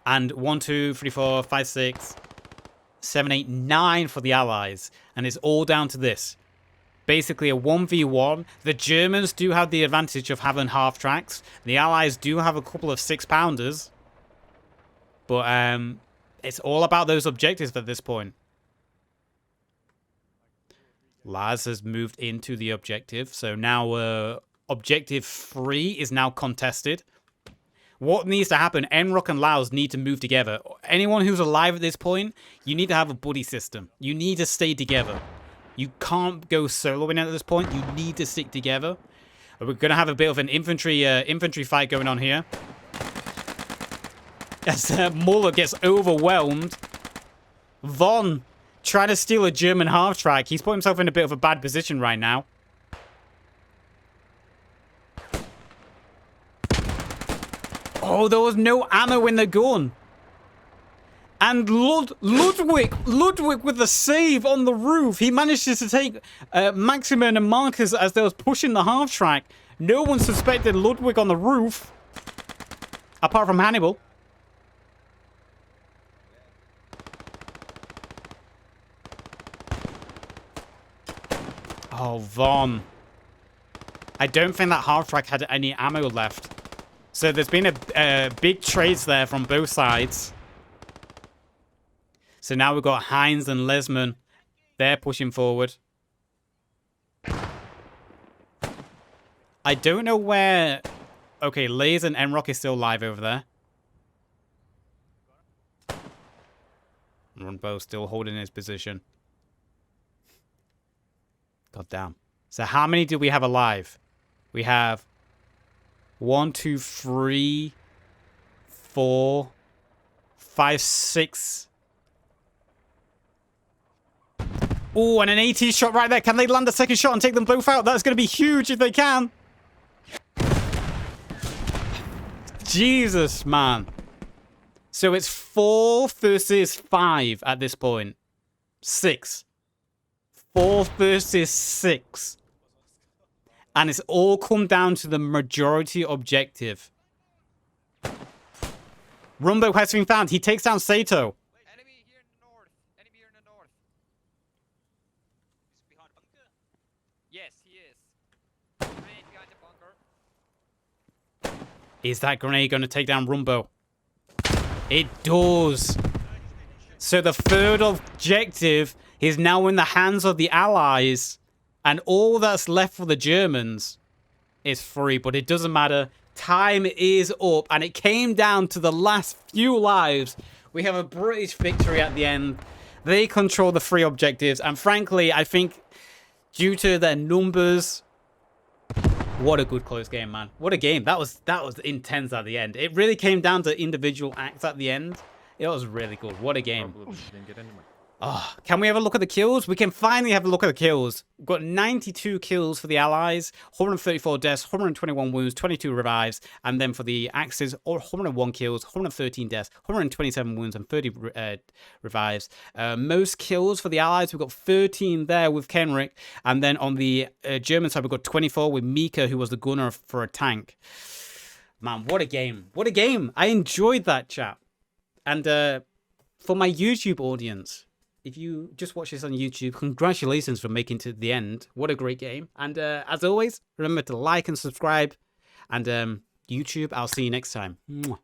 And 1, 2, 3, 4, 5, 6, 7, 8, 9 for the Allies. And it's all down to this. Basically a 1v1. The Germans do have the advantage of having half tracks. The Allies do have a couple of 6-pounders. But it's all about those objectives at this point. Laz has moved into the objective. So now objective 3 is now contested. What needs to happen? Enrock and Laos need to move together. Anyone who's alive at this point, you need to have a buddy system. You need to stay together. You can't go soloing at this point. You need to stick together. We're going to have a bit of an infantry fight going on here. As Muller gets overwhelmed. Von trying to steal a German half-track. He's put himself in a bit of a bad position right now. Oh, there was no ammo in the gun. And Ludwig with the save on the roof. He manages to take Maximin and Marcus as they was pushing the half-track. No one suspected Ludwig on the roof. Apart from Hannibal. Oh, Von. I don't think that half-track had any ammo left. So there's been a big trades there from both sides. So now we've got Heinz and Lesman. They're pushing forward. I don't know where... Okay, Lays and Enrock is still live over there. Runbo still holding his position. God damn. So how many do we have alive? We have 1, 2, 3, 4, 5, 6... Oh, and an AT shot right there. Can they land a second shot and take them both out? That's going to be huge if they can. Jesus, man. So it's 4 versus 5 at this point. 6. 4 versus 6. And it's all come down to the majority objective. Rumbo has been found. He takes down Sato. Enemy here in the north. Enemy here in the north. He's behind bunker. Yes, he is. Grenade behind the bunker. Is that grenade going to take down Rumbo? It does. So the third objective is now in the hands of the Allies. And all that's left for the Germans is free. But it doesn't matter. Time is up. And it came down to the last few lives. We have a British victory at the end. They control the 3 objectives. And frankly, I think due to their numbers... What a good close game, man. What a game. That was intense at the end. It really came down to individual acts at the end. It was really good. What a game. Oh, can we have a look at the kills? We can finally have a look at the kills. We've got 92 kills for the Allies, 134 deaths, 121 wounds, 22 revives. And then for the Axis, 101 kills, 113 deaths, 127 wounds, and 30 revives. Most kills for the Allies, we've got 13 there with Kenrick. And then on the German side, we've got 24 with Mika, who was the gunner for a tank. Man, what a game. What a game. I enjoyed that, chat. And for my YouTube audience... If you just watch this on YouTube, congratulations for making it to the end. What a great game. And as always, remember to like and subscribe. And YouTube, I'll see you next time. Mwah.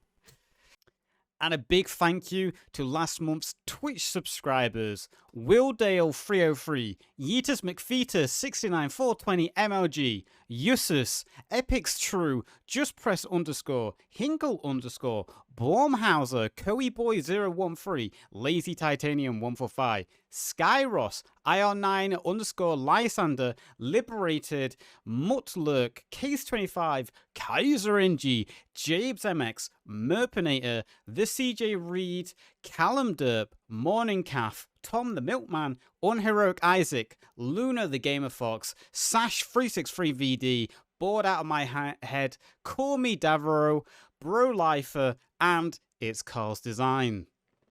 And a big thank you to last month's Twitch subscribers. Willdale303, Yeetus McFeetus 69420 MLG, Yusus, Epics True, Just Press _, Hinkle _, Blomhauser, Coeyboy013, Lazy Titanium 145, Skyros, IR9 _ Lysander, Liberated, Mutlurk, Case 25, Kaiser NG, Jabes MX, Merpinator, The CJ Reed, Callum Derp, Morning Calf, Tom the Milkman, Unheroic Isaac, Luna the Gamer Fox, Sash363VD, Bored Out of My Head, Call Me Davro, Bro Lifer, and It's Carl's Design.